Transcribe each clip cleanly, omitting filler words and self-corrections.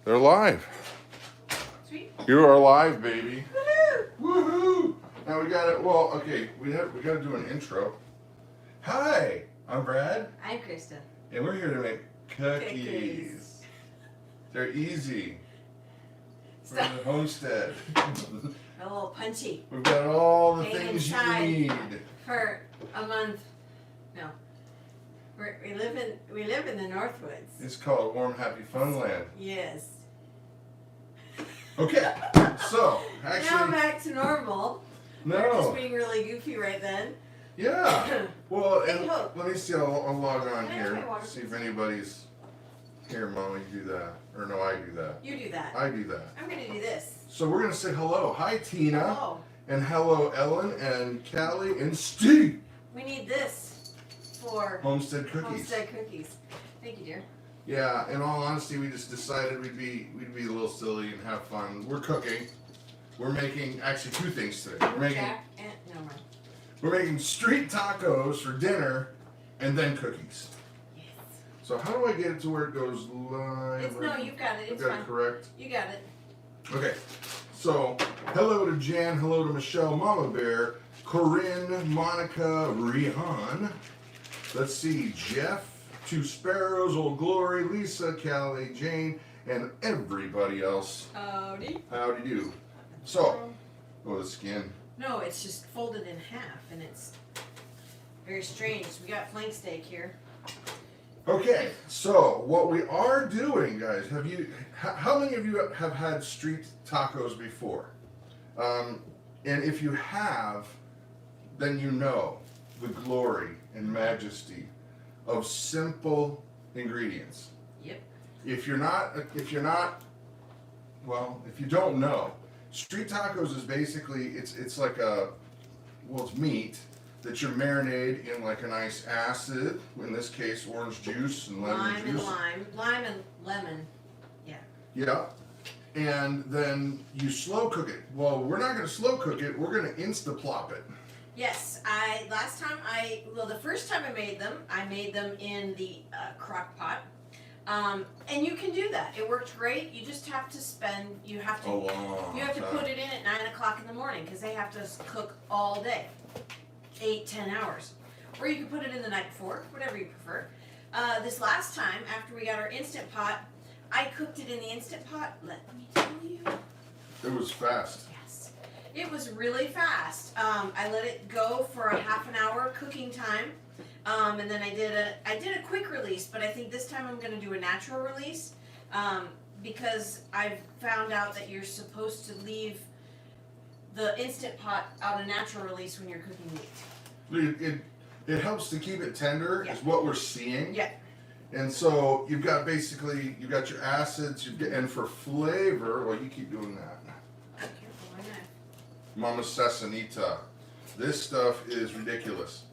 They're live. Sweet. You are live, baby. Woohoo! Woohoo! Now we got it. Well, okay, we got to do an intro. Hi, I'm Brad, I'm Krista. and we're here to make cookies. They're easy for the homestead. A little punchy. We've got all the Stay things you inside. need. For a month. No. We live in the Northwoods. It's called Warm Happy Fun Land. Yes. Okay, so Now actually, back to normal. We're no, just being really goofy right then. yeah. Well, Hey, and hope. let me see. I'll log on Can I have here. my water, See if please? anybody's here. Mom, you do that, or no, I do that. You do that. I do that. I'm gonna do this. So we're gonna say hello. Hi, Tina, Oh, and hello, Ellen, and Callie, and Steve. we need this for Homestead cookies. homestead cookies. Thank you, dear. Yeah. In all honesty, we just decided we'd be a little silly and have fun. We're cooking. We're making actually two things today. Jack and no mind. We're making street tacos for dinner, and then cookies. Yes. So how do I get it to where it goes live? No, you've got it. I've It's got fine. it correct. You got it. Okay. So hello to Jan, hello to Michelle, Mama Bear, Corinne, Monica, Rihan. Let's see, Jeff, Two Sparrows, Old Glory, Lisa, Callie, Jane, and everybody else. Howdy. Howdy do. So, oh, the skin. No, it's just folded in half, and it's very strange. We got flank steak here. Okay, so what we are doing, guys, how many of you have had street tacos before? And if you have, then you know the glory and majesty of simple ingredients. Yep. If you don't know, street tacos is basically, it's like it's meat that you marinate in like a nice acid, in this case orange juice and lemon juice. Lime and lemon. Yeah. Yeah. And then you slow cook it. Well, we're not going to slow cook it, we're going to insta-plop it. Yes, the first time I made them in the crock pot. And you can do that. It worked great. You just have to you have to put it in at 9 o'clock in the morning because they have to cook all day, 8-10 hours. Or you can put it in the night before, whatever you prefer. This last time, after we got our Instant Pot, I cooked it in the Instant Pot. Let me tell you. It was fast. Yes, it was really fast. I let it go for a half an hour cooking time. And then I did a quick release, but I think this time I'm going to do a natural release because I've found out that you're supposed to leave the Instant Pot out of natural release when you're cooking meat. It helps to keep it tender, is what we're seeing. Yeah. And so you've got your acids, and for flavor, well, you keep doing that. Careful, my knife. Mama Sasanita, this stuff is ridiculous.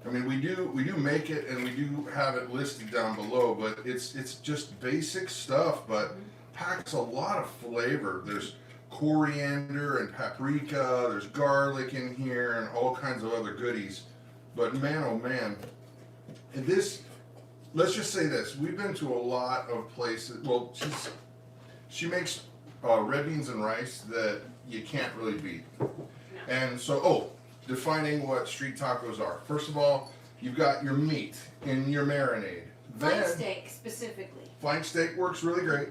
I mean, we do make it, and we do have it listed down below, but it's just basic stuff, but packs a lot of flavor. There's coriander and paprika, there's garlic in here, and all kinds of other goodies. But man, oh man, and this, let's just say this: we've been to a lot of places. Well, she makes red beans and rice that you can't really beat, and so defining what street tacos are. First of all, you've got your meat in your marinade. Flank steak specifically. Flank steak works really great.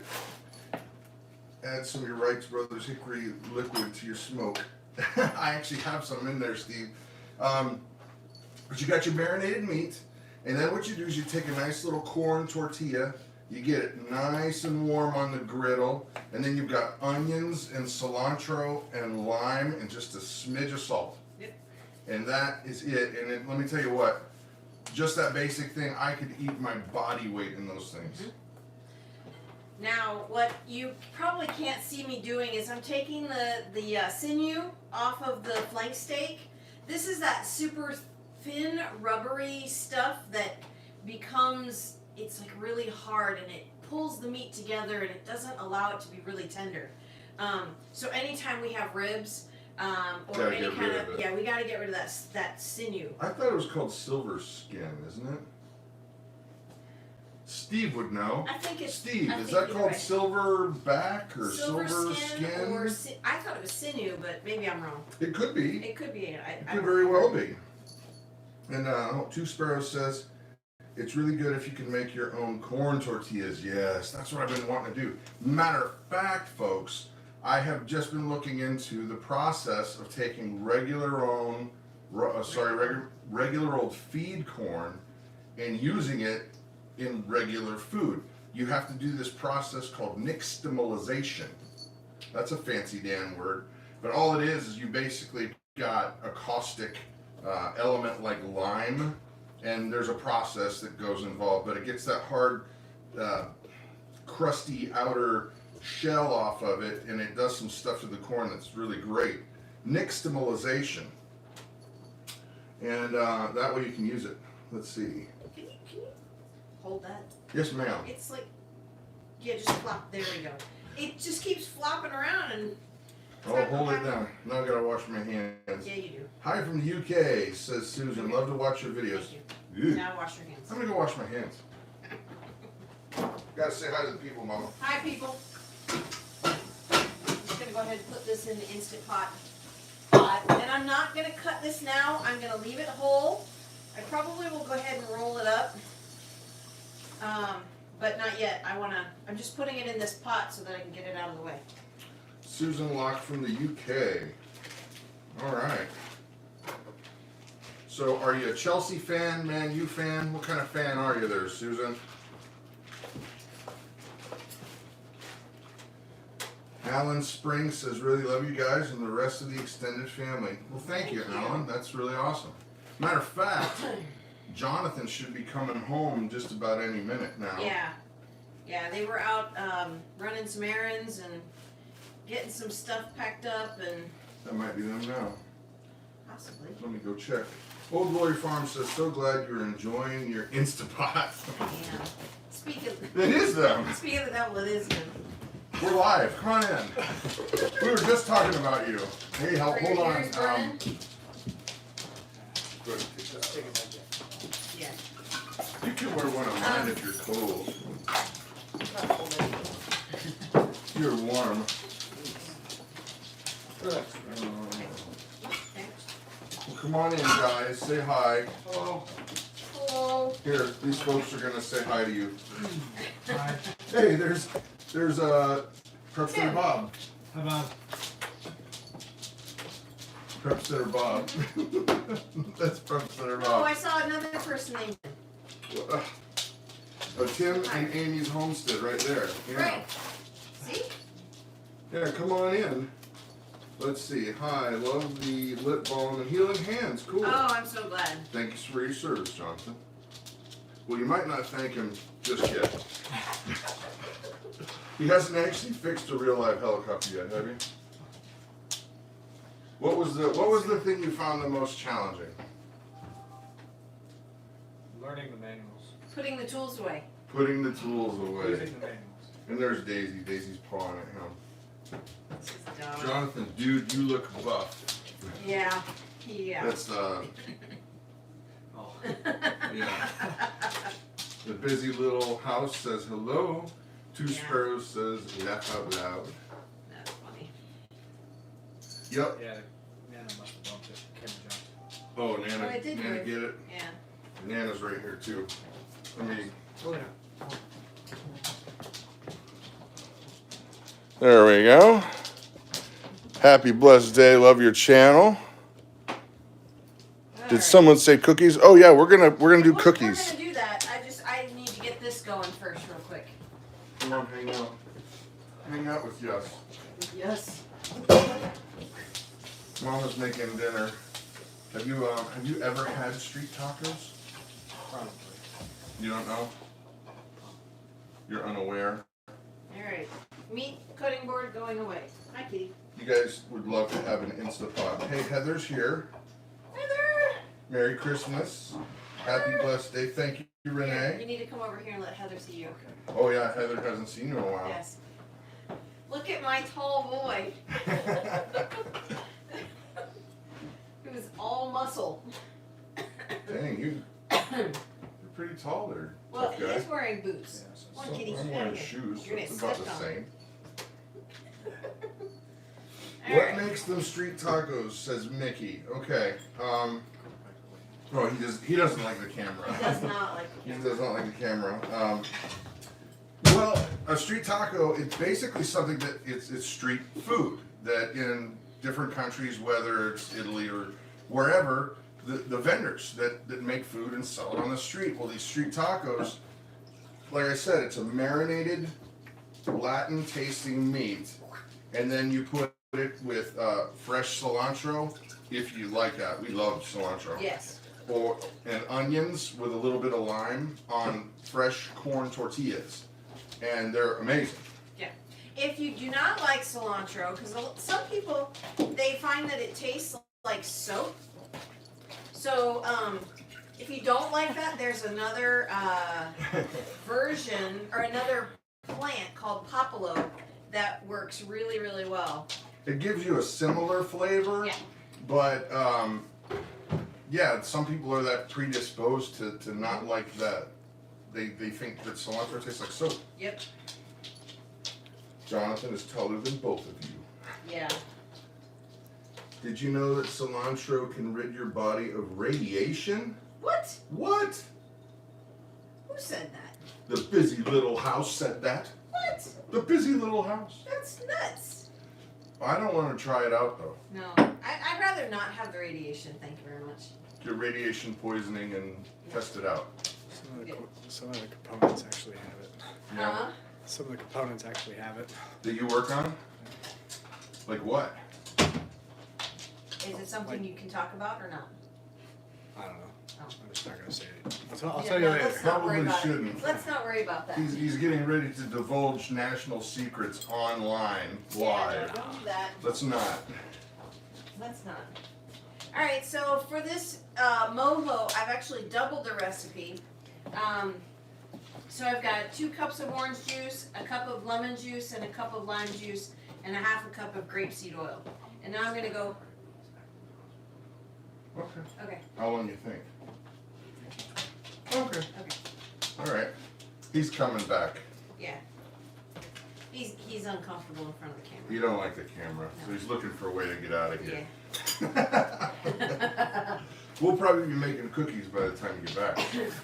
Add some of your Wrights Brothers hickory liquid to your smoke. I actually have some in there, Steve. But you got your marinated meat, and then what you do is you take a nice little corn tortilla, you get it nice and warm on the griddle, and then you've got onions and cilantro and lime and just a smidge of salt. And that is it. And then, let me tell you what, just that basic thing, I could eat my body weight in those things. Mm-hmm. Now, what you probably can't see me doing is I'm taking the sinew off of the flank steak. This is that super thin, rubbery stuff that becomes, it's like really hard, and it pulls the meat together, and it doesn't allow it to be really tender. So anytime we have ribs, or any kind of, we got to get rid of that sinew. I thought it was called silver skin, isn't it? Steve would know. I think it's Steve. I Is think that you're called right. silverback or Silver silver skin, skin? or I thought it was sinew, but maybe I'm wrong. It could be. It could be. It could very well be. And Two Sparrows says, it's really good if you can make your own corn tortillas. Yes, that's what I've been wanting to do. Matter of fact, folks, I have just been looking into the process of taking regular old feed corn and using it in regular food. You have to do this process called nixtamalization. That's a fancy damn word, but all it is you basically got a caustic element like lime, and there's a process that goes involved, but it gets that hard, crusty outer shell off of it, and it does some stuff to the corn that's really great. Nixtamalization, and that way you can use it. Let's see. Can you hold that? Yes, ma'am. It's like, yeah, just flop. There we go. It just keeps flopping around and. Oh, hold it down. Now I gotta wash my hands. Yeah, you do. Hi from the UK, says Susan. Love to watch your videos. Thank you. Ew. Now wash your hands. I'm gonna go wash my hands. Gotta say hi to the people, Mama. Hi, people. I'm just gonna go ahead and put this in the Instant Pot. And I'm not gonna cut this now. I'm gonna leave it whole. I probably will go ahead and roll it up. But not yet. I'm just putting it in this pot so that I can get it out of the way. Susan Locke from the UK. All right. So, are you a Chelsea fan, Man U fan? What kind of fan are you there, Susan? Alan Spring says, really love you guys and the rest of the extended family. Well, thank you, Alan. That's really awesome. Matter of fact, Jonathan should be coming home just about any minute now. Yeah. Yeah, they were out running some errands and getting some stuff packed up, and That might be them now. possibly. Let me go check. Old Glory Farm says, so glad you're enjoying your Instapot. Yeah. Speaking It is them. of the devil, it is good. We're live. Come on in. We were just talking about you. Hey, Are hold your on. ears burning? Good. Yeah. You can wear one of mine if you're cold. You're warm. Okay. Well, come on in, guys. Say hi. Hello. Hello. Here, these folks are gonna say hi to you. Hi. Hey, there's Prep Center Bob. Hi, Bob. Prep Center Bob. That's Prep Center Oh, Bob. I saw another person named Tim and Amy's homestead right there. Yeah. Right. See? Yeah, come on in. Let's see. Hi, love the lip balm and healing hands. Cool. Oh, I'm so glad. Thank you for your service, Jonathan. Well, you might not thank him just yet. He hasn't actually fixed a real live helicopter yet, have you? What was the thing you found the most challenging? Learning the manuals. Putting the tools away. Putting the tools away. Using the manuals. And there's Daisy. Daisy's pawing at him. This is dumb. Jonathan, dude, you look buff. Yeah. Yeah. That's Oh. yeah. The busy little house says hello. Two Yeah. Sparrows says laugh out loud. That's funny. Yep. Yeah, Nana must have bumped it. Kim jumped. Oh, Nana, Oh, I did Nana, move. get it? Yeah. Nana's right here too. Let me. Oh, yeah. There we go. Happy blessed day. Love your channel. Did someone say cookies? Oh yeah, we're gonna do We're cookies. gonna do that. I need to get this going first, real quick. Come on, hang out. Hang out with us. Yes. Mama's making dinner. Have you ever had street tacos? Probably. You don't know? You're unaware? All right. Meat cutting board going away. Hi, Kitty. You guys would love to have an Instapot. Hey, Heather's here. Heather. Merry Christmas. Happy blessed day. Thank you, Yeah, Renee. you need to come over here and let Heather see you. Oh yeah, Heather hasn't seen you in a while. Yes. Look at my tall boy. Who's all muscle. Dang, you're pretty tall there. Well, tough guy. he's wearing boots. Yeah, so- Come on, kitty. I'm wearing shoes, so You're it's gonna about the step on same. All What right. makes them street tacos? Says Mickey. Okay. Oh, he doesn't like the camera. He does not like the He camera. does not like the camera. Well, a street taco, it's basically something that it's street food that in different countries, whether it's Italy or wherever, the vendors that make food and sell it on the street. Well, these street tacos, like I said, it's a marinated Latin tasting meat, and then you put it with fresh cilantro, if you like that. We love cilantro. Yes. And onions with a little bit of lime on fresh corn tortillas, and they're amazing. Yeah. If you do not like cilantro, because some people, they find that it tastes like soap. So, if you don't like that, there's another version or another plant called popolo that works really, really well. It gives you a similar flavor, Yeah. but yeah, some people are that predisposed to not like that. They think that cilantro tastes like soap. Yep. Jonathan is taller than both of you. Yeah. Did you know that cilantro can rid your body of radiation? What? What? Who said that? The busy little house said that. What? The busy little house. That's nuts. I don't want to try it out though. No, I'd rather not have the radiation. Thank you very much. Get radiation poisoning and test it out. Some of the components actually have it. Huh? Some of the components actually have it. That you work on? Like what? Is it something you can talk about or not? I don't know. Oh. I'm just not gonna say it. I'll Yeah, tell you no, later. let's not worry Probably about shouldn't. it. Let's not worry about that. He's getting ready to divulge national secrets online, live. Yeah, no, don't do that. Let's not. Let's not. All right, so for this mojo, I've actually doubled the recipe. So I've got 2 cups of orange juice, a cup of lemon juice, and a cup of lime juice, and a half a cup of grapeseed oil. And now I'm gonna go. Okay. Okay. How long you think? Okay. Okay. All right. He's coming back. Yeah. He's uncomfortable in front of the camera. You don't like the camera, so he's looking for a way to get out of here. Yeah. We'll probably be making cookies by the time you get back. Perfect.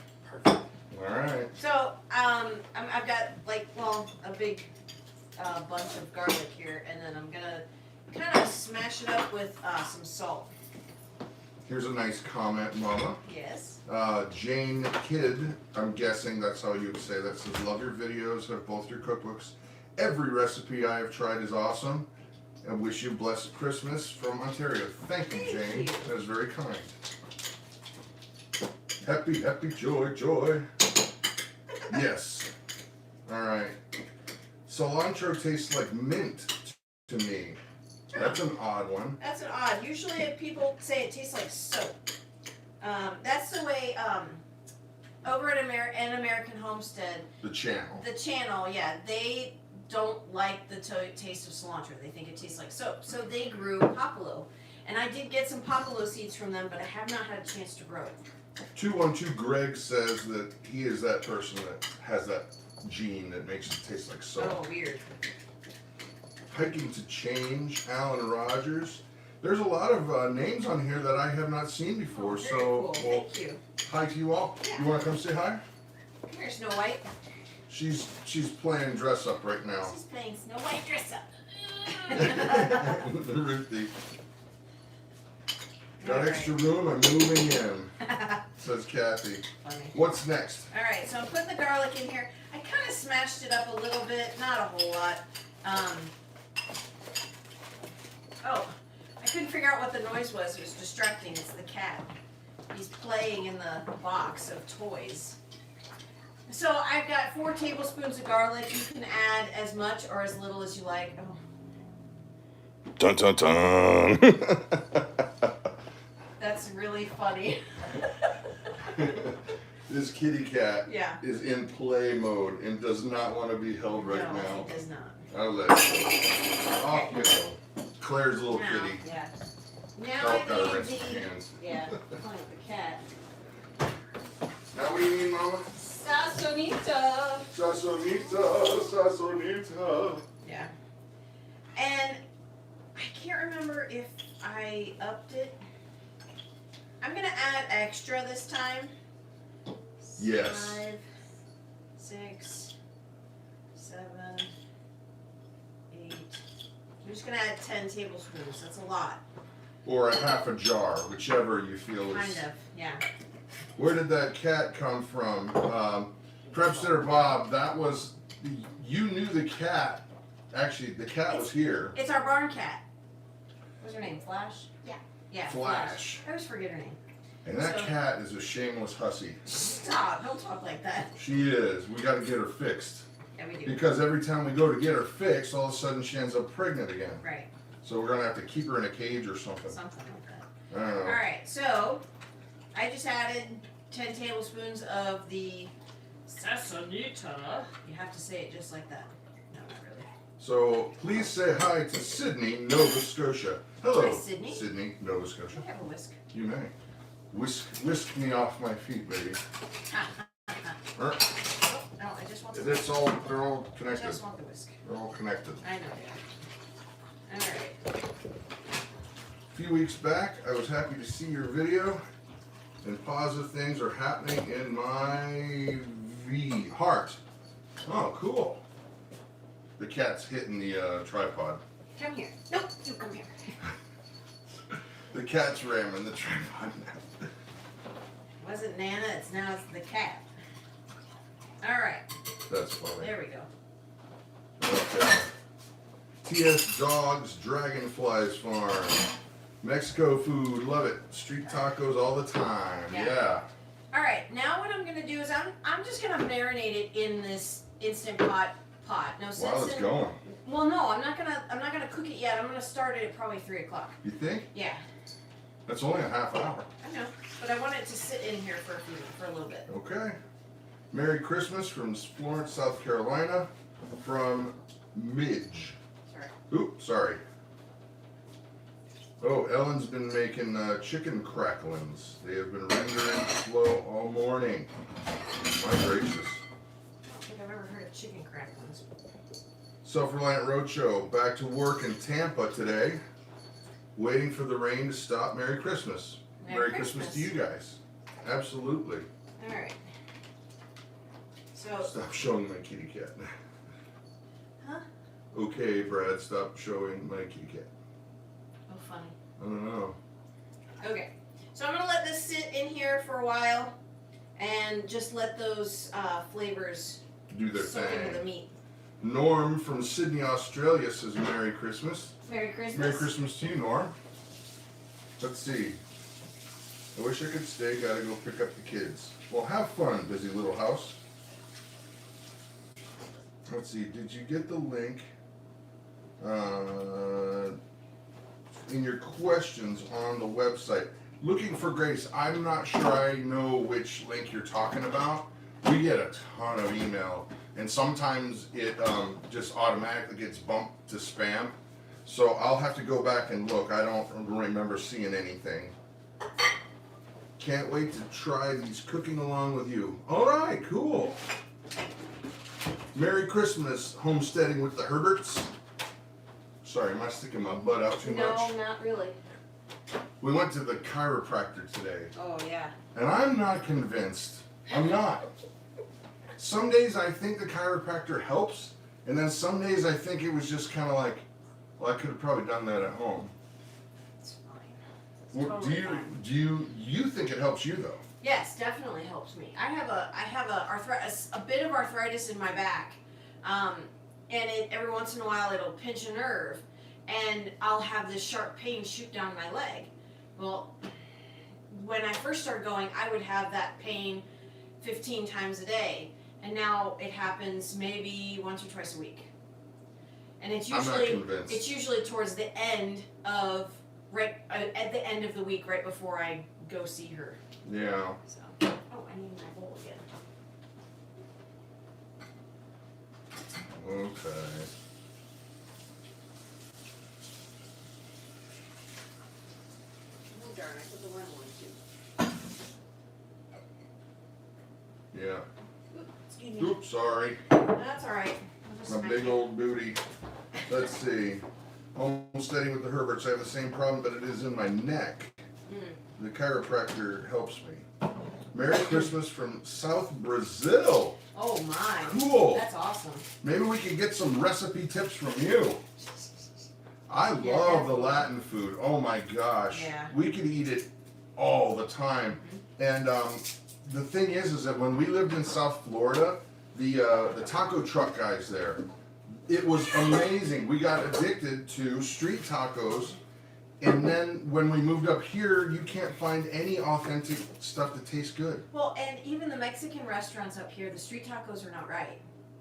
All right. So, I've got a big bunch of garlic here, and then I'm gonna kind of smash it up with some salt. Here's a nice comment, Mama. Yes. Jane Kidd, I'm guessing that's how you would say that, says, love your videos, have both your cookbooks. Every recipe I have tried is awesome. And wish you a blessed Christmas from Ontario. Thank you, Thank Jane. you. That is very kind. Happy, happy, joy, joy. Yes. All right. Cilantro tastes like mint to me. That's an odd one. That's an odd. Usually people say it tastes like soap. That's the way, over at an American Homestead, The channel. the channel, yeah, they don't like the taste of cilantro. They think it tastes like soap. So they grew popolo. And I did get some popolo seeds from them, but I have not had a chance to grow it. 212 Greg says that he is that person that has that gene that makes it taste like soap. Oh, weird. Hiking to Change, Alan Rogers. There's a lot of names on here that I have not seen before, Very so cool. well, Thank you. hi to you all. Yeah. You want to come say hi? Come here, Snow White. She's playing dress up right now. She's playing Snow White dress up. Ruthie. Got All extra room, I'm moving in, says Kathy. Funny. What's next? All right, so I'm putting the garlic in here. I kind of smashed it up a little bit, not a whole lot. Oh, I couldn't figure out what the noise was. It was distracting. It's the cat. He's playing in the box of toys. So I've got 4 tablespoons of garlic. You can add as much or as little as you like. Oh, Dun dun dun. that's really funny. This kitty cat Yeah. is in play mode and does not want to be held right No, now. he does not. I'll let it off you go. Claire's little Now, kitty. yeah. Now Oh, I gotta need rinse his hands. yeah, like the cat. Now what do you mean, Mama? Sazonita. Sazonita. Yeah. And I can't remember if I upped it. I'm gonna add extra this time. Yes. 5, 6, 7, 8. I'm just gonna add 10 tablespoons. That's a lot. Or a half a jar, whichever you feel is. Kind of, yeah. Where did that cat come from? Prepster Bob, that was, you knew the cat. Actually, the cat was here. It's our barn cat. What's her name? Flash? Yeah. Yeah, Flash. I always forget her name. And that So- cat is a shameless hussy. Stop, don't talk like that. She is. We got to get her fixed. Yeah, we do. Because every time we go to get her fixed, all of a sudden she ends up pregnant again. Right, So we're going to have to keep her in a cage or something. something like that. I don't know. Alright, so I just added 10 tablespoons of the Sazonita. You have to say it just like that. No, not really. So please say hi to Sydney, Nova Scotia. Hello, Hi, Sydney. Sydney, Nova Scotia. I have a whisk. You may. Whisk me off my feet, baby. No, I just want the It's all, they're all I connected. just want the whisk. They're all connected. I know, yeah. Alright. A few weeks back, I was happy to see your video, and positive things are happening in my heart. Oh, cool. The cat's hitting the tripod. Come here. Nope, you come here. The cat's ramming the tripod now. Wasn't Nana, it's the cat. Alright, That's funny. there we go. Okay. TS Dogs Dragonflies Farm. Mexico food, love it. Street tacos all the time. Yeah. Yeah. Alright, now what I'm gonna do is I'm just gonna marinate it in this Instant Pot. No sense While it's in, going. well no, I'm not gonna cook it yet. I'm gonna start it at probably 3 o'clock. You think? Yeah, That's only a half hour. I know. But I want it to sit in here for a little bit. Okay. Merry Christmas from Florence, South Carolina, from Midge. Sorry. Oops, sorry. Oh, Ellen's been making chicken cracklings. They have been rendering slow all morning. My gracious. I don't think I've ever heard of chicken cracklings. Self-Reliant Roadshow, back to work in Tampa today. Waiting for the rain to stop. Merry Christmas. Merry Christmas to you guys. Absolutely. Alright. So Stop showing my kitty cat. Huh? Okay, Brad, stop showing my kitty cat. oh funny. I don't know. Okay. So I'm gonna let this sit in here for a while and just let those flavors Do their soak into the thing. meat. Norm from Sydney, Australia says Merry Christmas. Merry Christmas. Merry Christmas to you, Norm. Let's see. I wish I could stay. Gotta go pick up the kids. Well, have fun, busy little house. Let's see. Did you get the link in your questions on the website? Looking for Grace. I'm not sure I know which link you're talking about. We get a ton of email, and sometimes it just automatically gets bumped to spam. So I'll have to go back and look. I don't remember seeing anything. Can't wait to try these cooking along with you. All right, cool. Merry Christmas, homesteading with the Herberts. Sorry, am I sticking my butt out too much? No, not really. We went to the chiropractor today, Oh yeah. and I'm not convinced. I'm not. Some days I think the chiropractor helps, and then some days I think it was just kind of like, well, I could have probably done that at home. It's fine. It's Well, totally fine. do you think it helps you though? Yes, definitely helps me. I have a bit of arthritis in my back, and every once in a while it'll pinch a nerve, and I'll have this sharp pain shoot down my leg. Well, when I first started going, I would have that pain 15 times a day, and now it happens maybe once or twice a week. And it's I'm not usually convinced. it's usually towards the end of at the end of the week, right before I go see her. Yeah. So, oh, I need my bowl again. Okay. Oh darn, I put the wrong one too. Yeah. Excuse me. Oops, sorry. That's all right. My big old booty. Let's see. Homesteading with the Herberts. I have the same problem, but it is in my neck. The chiropractor helps me. Merry Christmas from South Brazil. Oh my. Cool. That's awesome. Maybe we could get some recipe tips from you. I Yeah, love the definitely. Latin food. Oh my gosh. Yeah. We could eat it all the time. And the thing is that when we lived in South Florida, the taco truck guys there, it was amazing. We got addicted to street tacos. And then when we moved up here, you can't find any authentic stuff that tastes good. Well, and even the Mexican restaurants up here, the street tacos are not right.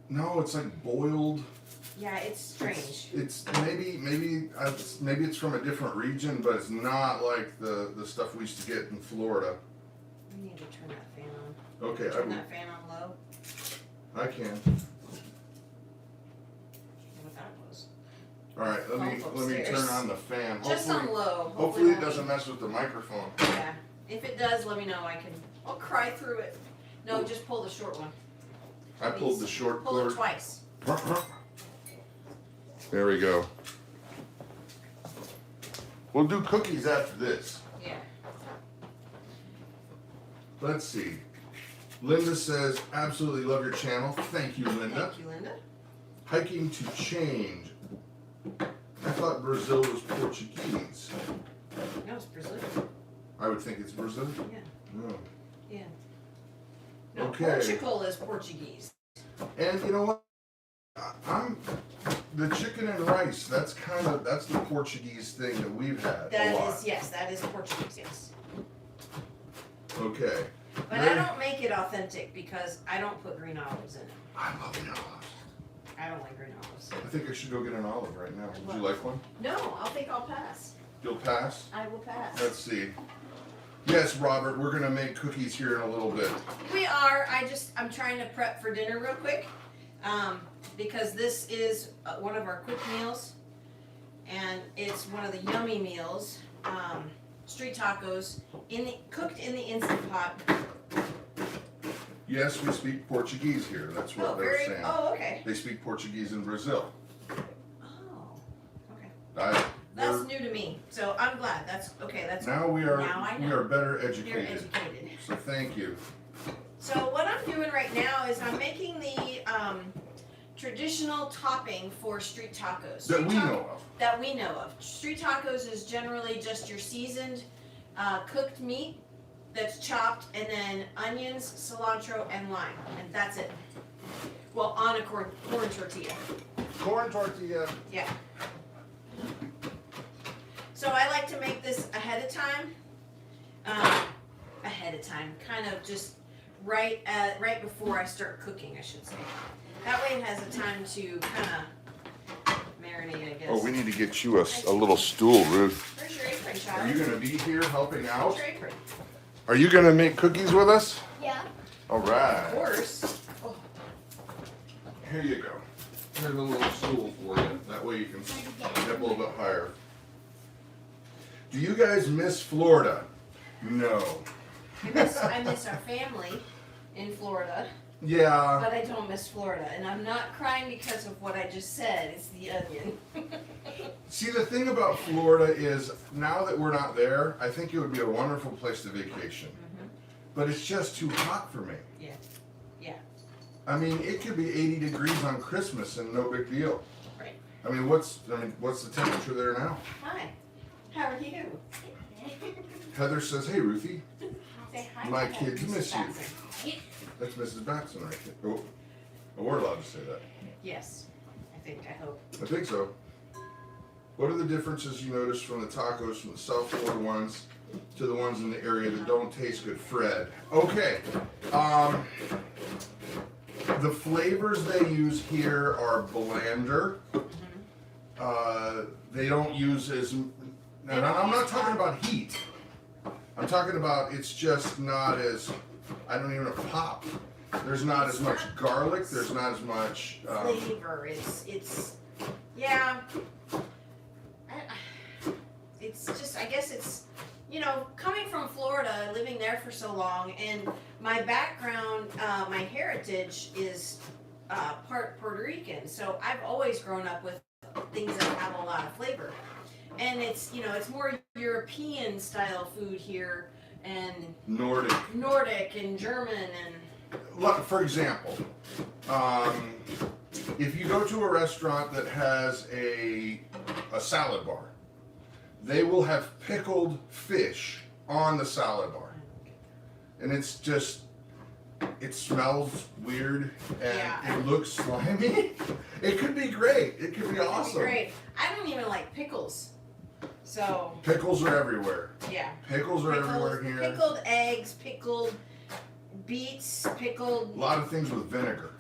No, it's like boiled. Yeah, it's strange. It's maybe it's from a different region, but it's not like the stuff we used to get in Florida. We need to turn that fan on. Okay, Turn that fan on low. I can. What that was. All right, let me Upstairs. turn on the fan. Just on low. Hopefully it won't doesn't be- mess with the microphone. Yeah. If it does, let me know. I'll cry through it. No, just pull the short one. I pulled the short Pull it cord. twice. There we go. We'll do cookies after this. Yeah. Let's see. Linda says, absolutely love your channel. Thank you, Linda. Thank you, Linda. Hiking to change. I thought Brazil was Portuguese. No, it's Brazilian. I would think it's Brazil. Yeah. No. Yeah. No, Okay. Portugal is Portuguese. And you know what? I'm the chicken and rice. That's the Portuguese thing that we've had a That lot. is, yes, that is Portuguese, yes. Okay. But I don't make it authentic because I don't put green olives in it. I love the olives. I don't like green olives. I think I should go get an olive right now. Would you like one? No, I'll pass. You'll pass? I will pass. Let's see. Yes, Robert, we're gonna make cookies here in a little bit. We are. I'm trying to prep for dinner real quick, because this is one of our quick meals, and it's one of the yummy meals. Street tacos cooked in the Instant Pot. Yes, we speak Portuguese here. That's what they're saying. Oh, okay. They speak Portuguese in Brazil. Oh, okay. That's new to me, so I'm glad. That's okay. That's Now we Now I know. are better You're educated. educated. So thank you. So what I'm doing right now is I'm making the traditional topping for street tacos. That we know of. That we know of. Street tacos is generally just your seasoned cooked meat that's chopped, and then onions, cilantro, and lime, and that's it. Well, on a corn tortilla. Corn tortilla. Yeah. So I like to make this ahead of time. Kind of just right before I start cooking, I should say. That way it has a time to kind of marinate, I guess. Oh, we need to get you a little stool, Ruth. Where's your apron, child? Are you gonna be here helping out? Where's your apron? Are you gonna make cookies with us? Yeah. All Of right. course. Oh, Here you go. Here's a little stool for you. That way you can get a little bit higher. Do you guys miss Florida? No. I miss our family in Florida, Yeah. but I don't miss Florida. And I'm not crying because of what I just said. It's the onion. See, the thing about Florida is now that we're not there, I think it would be a wonderful place to vacation. But it's just too hot for me. Yeah. Yeah. I mean, it could be 80 degrees on Christmas and no big deal. Right. I mean, what's the temperature there now? Hi. How are you? Heather says, "Hey, Ruthie, Say hi. my to kids Mrs. miss you." Batson. That's Mrs. Batson right there. Oh, we're allowed to say that. Yes. I hope. I think so. What are the differences you notice from the tacos from the South Florida ones to the ones in the area that don't taste good? Fred. Okay. The flavors they use here are blander. They don't use as... And I'm not talking about heat. I'm talking about it's just not as... I don't even know, pop. There's not as much garlic. There's not as much... Flavor. It's yeah. It's just, I guess it's you know, coming from Florida, living there for so long, and my background, my heritage is part Puerto Rican. So I've always grown up with things that have a lot of flavor. And it's, you know, it's more European style food here, and Nordic and German and. For example, if you go to a restaurant that has a salad bar, they will have pickled fish on the salad bar. And it's just, it smells weird and it looks slimy. It could be great. It could be awesome. Great. I don't even like pickles. So. Pickles are everywhere. Yeah. Pickles are everywhere here. Pickled eggs, pickled beets, pickled. A lot of things with vinegar.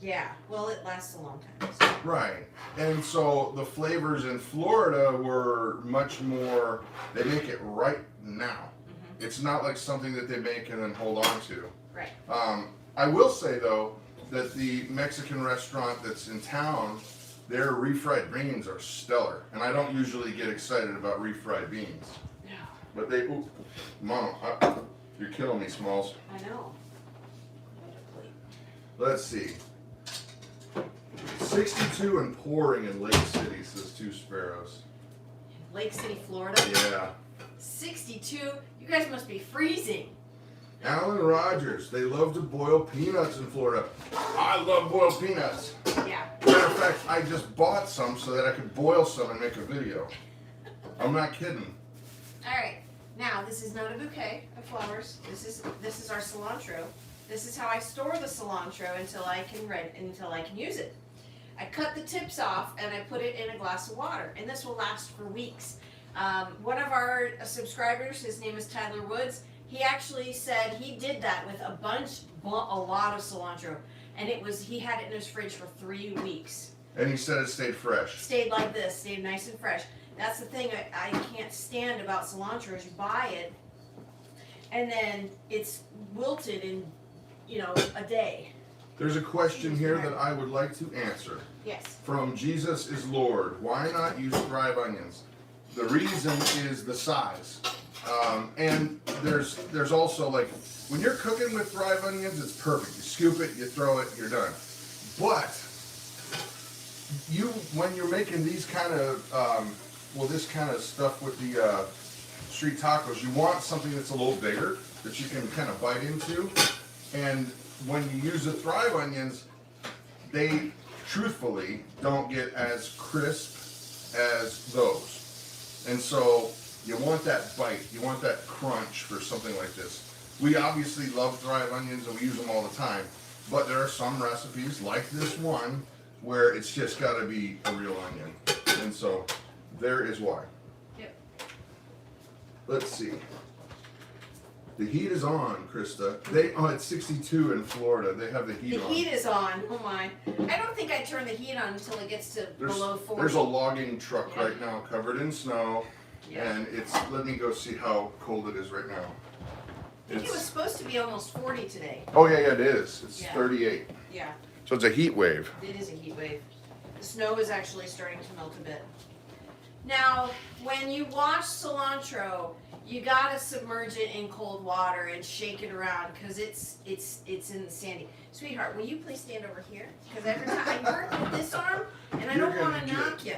Yeah. Well, it lasts a long time. So. Right. And so the flavors in Florida were much more, they make it right now. Mm-hmm. It's not like something that they make and then hold on to. Right. I will say though that the Mexican restaurant that's in town, their refried beans are stellar, and I don't usually get excited about refried beans. Yeah. But they, Mom, you're killing me, Smalls. I know. Let's see. 62 and pouring in Lake City, says Two Sparrows. Lake City, Florida. Yeah. 62. You guys must be freezing. Alan Rogers, they love to boil peanuts in Florida. I love boiled peanuts. Yeah. Matter of fact, I just bought some so that I could boil some and make a video. I'm not kidding. All right. Now, this is not a bouquet of flowers. This is our cilantro. This is how I store the cilantro until I can use it. I cut the tips off and I put it in a glass of water, and this will last for weeks. One of our subscribers, his name is Tyler Woods, he actually said he did that with a lot of cilantro, and he had it in his fridge for 3 weeks. And he said it stayed fresh. Stayed like this, stayed nice and fresh. That's the thing I can't stand about cilantro is you buy it, and then it's wilted in, a day. There's a question here that I would like to answer. Yes. From Jesus is Lord. Why not use thrive onions? The reason is the size. And there's also, like, when you're cooking with thrive onions, it's perfect. You scoop it, you throw it, you're done. But when you're making these kind of, this kind of stuff with the street tacos, you want something that's a little bigger that you can kind of bite into. And when you use the thrive onions, they truthfully don't get as crisp as those. And so you want that bite, you want that crunch for something like this. We obviously love thrive onions and we use them all the time, but there are some recipes like this one where it's just got to be a real onion. And so there is why. Yep. Let's see. The heat is on, Christa. It's 62 in Florida. They have the heat on. The heat is on. Oh my. I don't think I turn the heat on until it gets to below 40. There's a logging truck right now covered in snow. Yeah. And let me go see how cold it is right now. I think it was supposed to be almost 40 today. Oh yeah, it is. It's 38. Yeah. So it's a heat wave. It is a heat wave. The snow is actually starting to melt a bit. Now, when you wash cilantro, you gotta submerge it in cold water and shake it around because it's in the sandy. Sweetheart, will you please stand over here? Because every time I work with this arm, and I don't want to knock you.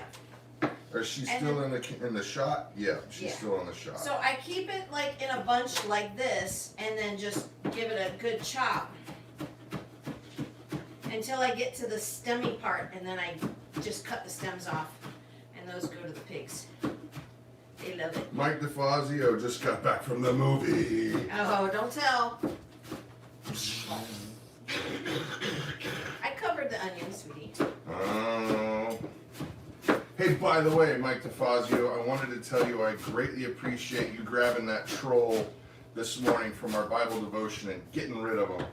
Is she still in the shot? Yeah, she's still in the shot. So I keep it like in a bunch like this, and then just give it a good chop until I get to the stemmy part, and then I just cut the stems off, and those go to the pigs. They love it. Mike DeFazio just got back from the movie. Oh, don't tell. I covered the onions, sweetie. Oh. Hey, by the way, Mike DeFazio, I wanted to tell you I greatly appreciate you grabbing that troll this morning from our Bible devotion and getting rid of them.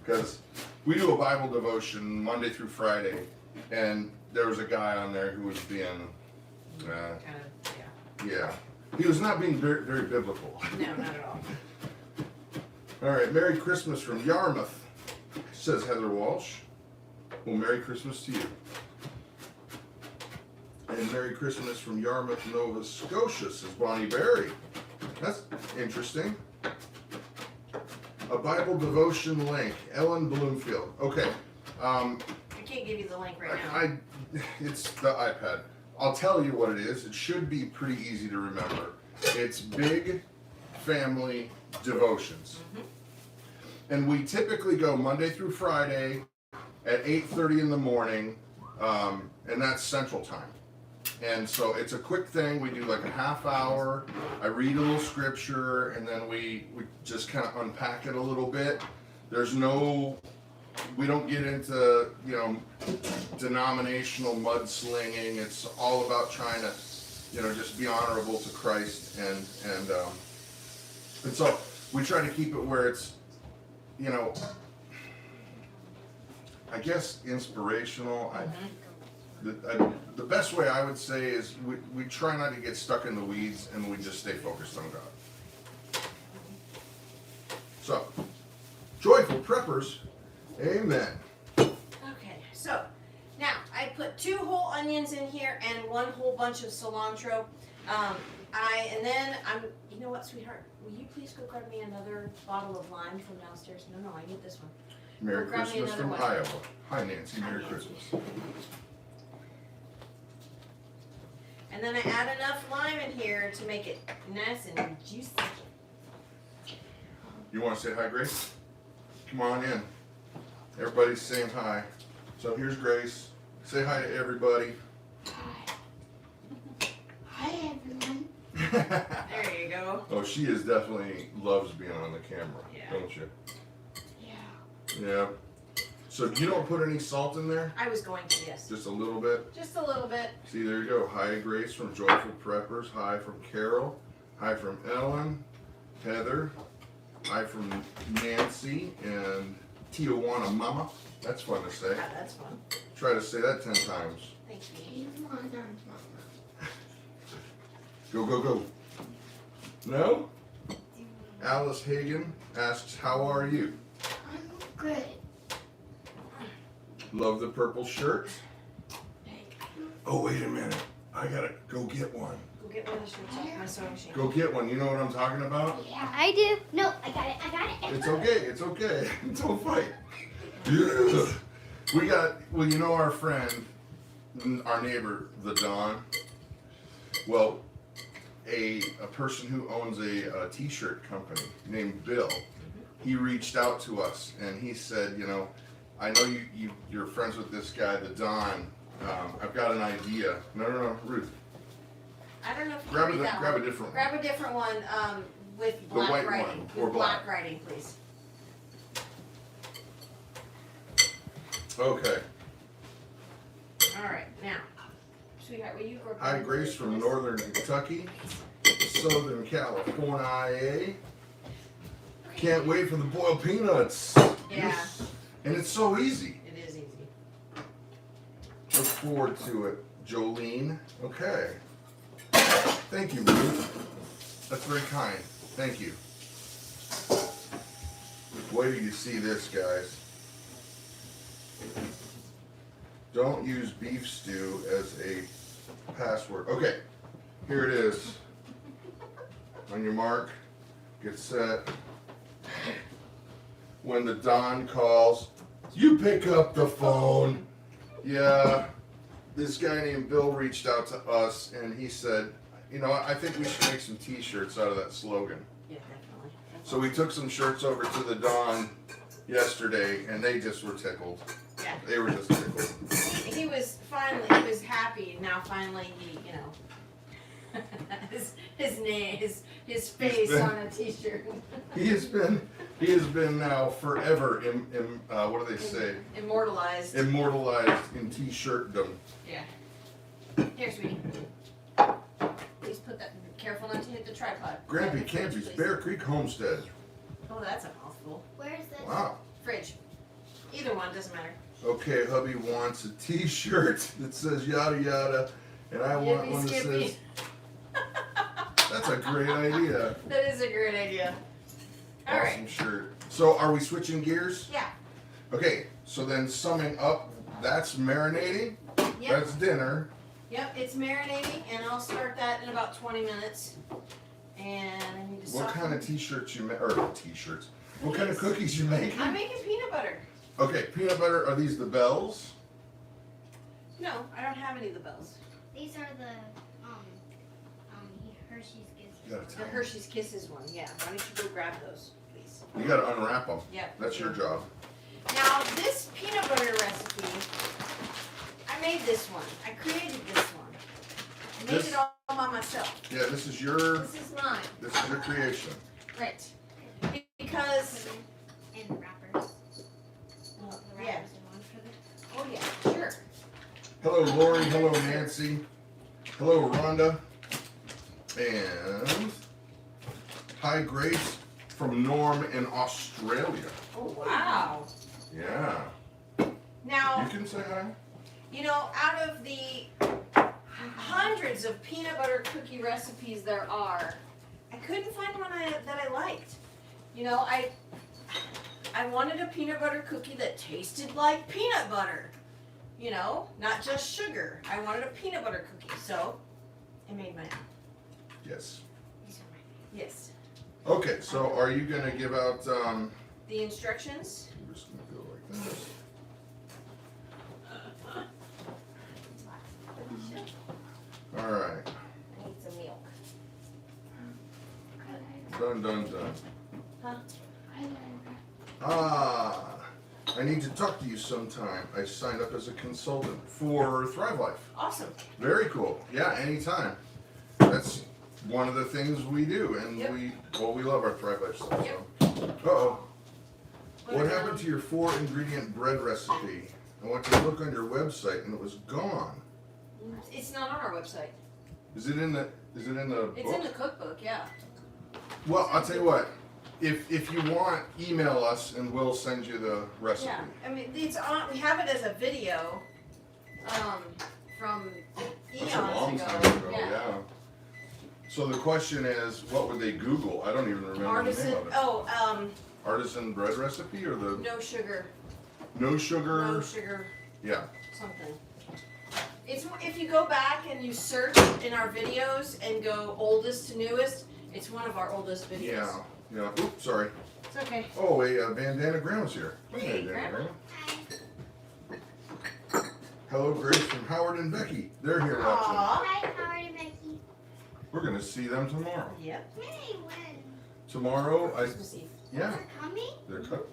Because we do a Bible devotion Monday through Friday, and there was a guy on there who was being... Yeah. He was not being very, very biblical. No, not at all. All right, Merry Christmas from Yarmouth, says Heather Walsh. Well, Merry Christmas to you. And Merry Christmas from Yarmouth, Nova Scotia, says Bonnie Berry. That's interesting. A Bible devotion link, Ellen Bloomfield. Okay. I can't give you the link right now. It's the iPad. I'll tell you what it is. It should be pretty easy to remember. It's Big Family Devotions. And we typically go Monday through Friday at 8:30 in the morning, and that's Central Time. And so it's a quick thing. We do like a half hour. I read a little scripture, and then we just kind of unpack it a little bit. We don't get into, denominational mudslinging. It's all about trying to, just be honorable to Christ, and so we try to keep it where it's, I guess inspirational. The best way I would say is we try not to get stuck in the weeds, and we just stay focused on God. So, joyful preppers, amen. Okay, so now I put 2 whole onions in here and 1 whole bunch of cilantro. You know what, sweetheart? Will you please go grab me another bottle of lime from downstairs? No, I need this one. Merry Go grab me Christmas another from one. Iowa. Hi, Nancy. Hi, Merry Nancy. Christmas. And then I add enough lime in here to make it nice and juicy. You want to say hi, Grace? Come on in. Everybody's saying hi. So here's Grace. Say hi to everybody. Hi everyone. There you go. Oh, she is definitely loves being on the camera, Yeah. don't you? Yeah. Yeah. So you don't put any salt in there? I was going to, yes. Just a little bit? Just a little bit. See, there you go. Hi, Grace from Joyful Preppers. Hi from Carol. Hi from Ellen. Heather. Hi from Nancy and Tijuana Mama. That's fun to say. Yeah, that's fun. Try to say that 10 times. Thank you. Go, go, go. No? Alice Hagen asks, how are you? I'm good. Love the purple shirt? Oh, wait a minute. I gotta go get one. Go get one of the shirts off my sewing machine. Go get one. You know what I'm talking about? Yeah, I do. No, I got it. It's okay. It's okay. Don't fight. Yeah. We got, our friend, our neighbor, the Don. Well, a person who owns a t-shirt company named Bill, he reached out to us and he said, I know you're friends with this guy, the Don. I've got an idea. No, Ruth. I don't know if you Grab can read that grab one. a different Grab a different one with The black white writing. one, or With black. black writing, please. one. Okay. All right, now, sweetheart, will you go? Hi, grab Grace this from list? Northern Kentucky, Southern California. Can't wait for the boiled peanuts. Yeah, And it's so easy. it is easy. Look forward to it, Jolene. Okay. Thank you, Ruth. That's very kind. Thank you. Wait till you see this, guys. Don't use beef stew as a password. Okay, here it is. On your mark, get set. When the Don calls, you pick up the phone. Yeah, this guy named Bill reached out to us and he said, I think we should make some t-shirts out of that slogan. Yeah, definitely. So we took some shirts over to the Don yesterday and they just were tickled. Yeah. They were just tickled. He was happy. Now finally, his name, his face been- on a t-shirt. He has been now forever what do they say? Immortalized. Immortalized in t-shirtdom. Yeah. Here, sweetie. Please put that. Careful not to hit the tripod. Grampy Yeah, fridge, Campy's please. Bear Creek Homestead. Oh, that's a mouthful. Where is this? Wow. Fridge. Either one doesn't matter. Okay, hubby wants a t-shirt that says yada yada, and I want Yippee one that skippy. says, that's a great idea. That is a great idea. All Awesome right. shirt. So are we switching gears? Yeah. Okay, so then summing up, that's marinating, Yep. that's dinner. Yep. It's marinating, and I'll start that in about 20 minutes. And I need to What soften. kind of t-shirts you make, or t-shirts? What kind of cookies you making? I'm making peanut butter. Okay, peanut butter, are these the bells? No, I don't have any of the bells. These are the Hershey's Kisses. You gotta The tell me. Hershey's Kisses one, yeah. Why don't you go grab those, please? You gotta unwrap them. Yeah. That's your job. Now, this peanut butter recipe, I made this one. I created this one. I made This- it all by myself. Yeah, this is your creation. Right. Because, And the wrappers. well, The yeah. wrappers are one for the. Oh, yeah, sure. Hello, Lori. Hello, Nancy. Hello, Rhonda. And hi, Grace from Norm in Australia. Oh, wow. Yeah. Now, You can say hi. you know, out of the hundreds of peanut butter cookie recipes there are, I couldn't find one that I liked. You know, I wanted a peanut butter cookie that tasted like peanut butter. You know, not just sugar. I wanted a peanut butter cookie, so I made my own. Yes. These are mine. Yes. Okay, so are you gonna give out? The instructions. I'm just gonna go like this. All right. I need some milk. Done, done, done. Huh? Ah, I need to talk to you sometime. I signed up as a consultant for Thrive Life. Awesome. Very cool. Yeah, anytime. That's one of the things we do, and Yep. we love our Thrive Life stuff. Yep. So. Uh-oh. What happened to your 4-ingredient bread recipe? I went to look on your website and it was gone. It's not on our website. Is it in the It's book? in the cookbook, yeah. Well, I'll tell you what. If you want, email us and we'll send you the recipe. Yeah. I mean, it's on. We have it as a video, from That's a long eons time ago. ago, yeah. So the question is, what would they Google? I don't even remember Artisan. the name of it. Oh, Artisan bread recipe or the no sugar. no sugar? No sugar. Yeah. Something. It's if you go back and you search in our videos and go oldest to newest, it's one of our oldest videos. Yeah. Yeah. Oops, sorry. It's okay. Oh, a bandana grandma's here. Hey, Bandana Grandma. Grandma. Hello, Grace from Howard and Becky. They're here watching. Aww. Hi, Howard and Becky. We're gonna see them tomorrow. Yep. Hey, when? Tomorrow, Christmas Eve. yeah, They're coming? they're cut.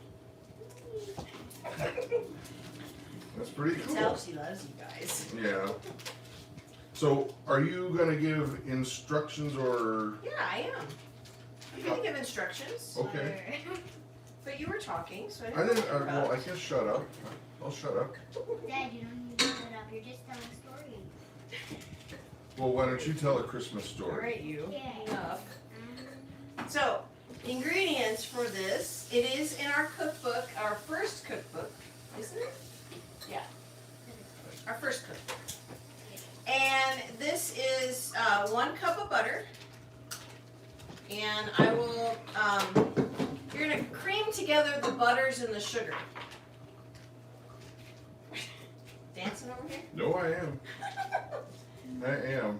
That's pretty You can tell cool. she loves you guys. Yeah. So, are you gonna give instructions or? Yeah, I am. I'm gonna give instructions. Okay. But you were talking, so I I didn't. didn't. Well, I can shut up. I'll shut up. Dad, you don't need to shut up. You're just telling stories. Well, why don't you tell a Christmas All story? right, you. Yeah. Enough. So, ingredients for this. It is in our cookbook, our first cookbook, isn't it? Yeah. Our first cookbook. And this is 1 cup of butter. And I will, you're gonna cream together the butters and the sugar. Dancing over here? No, I am. I am.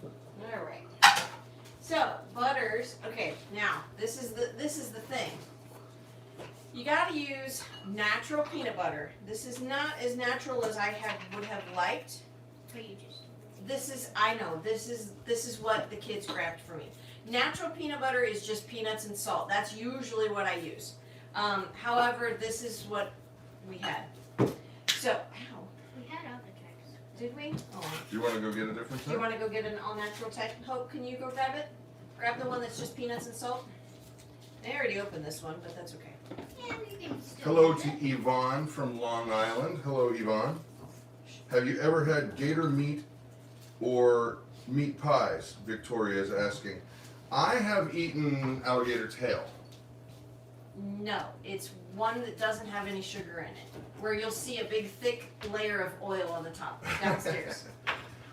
All right. So butters. Okay. Now this is the thing. You got to use natural peanut butter. This is not as natural as I would have liked. But you just. This is I know. This is what the kids grabbed for me. Natural peanut butter is just peanuts and salt. That's usually what I use. However, this is what we had. So, ow. We had other types. Did we? Oh. Do you want to go get a different Do you type? want to go get an all-natural type? Hope, can you go grab it? Grab the one that's just peanuts and salt? I already opened this one, but that's okay. Yeah, we can still. Hello do to it. Yvonne from Long Island. Hello, Yvonne. Have you ever had gator meat or meat pies? Victoria is asking. I have eaten alligator tail. No, it's one that doesn't have any sugar in it, where you'll see a big thick layer of oil on the top, downstairs.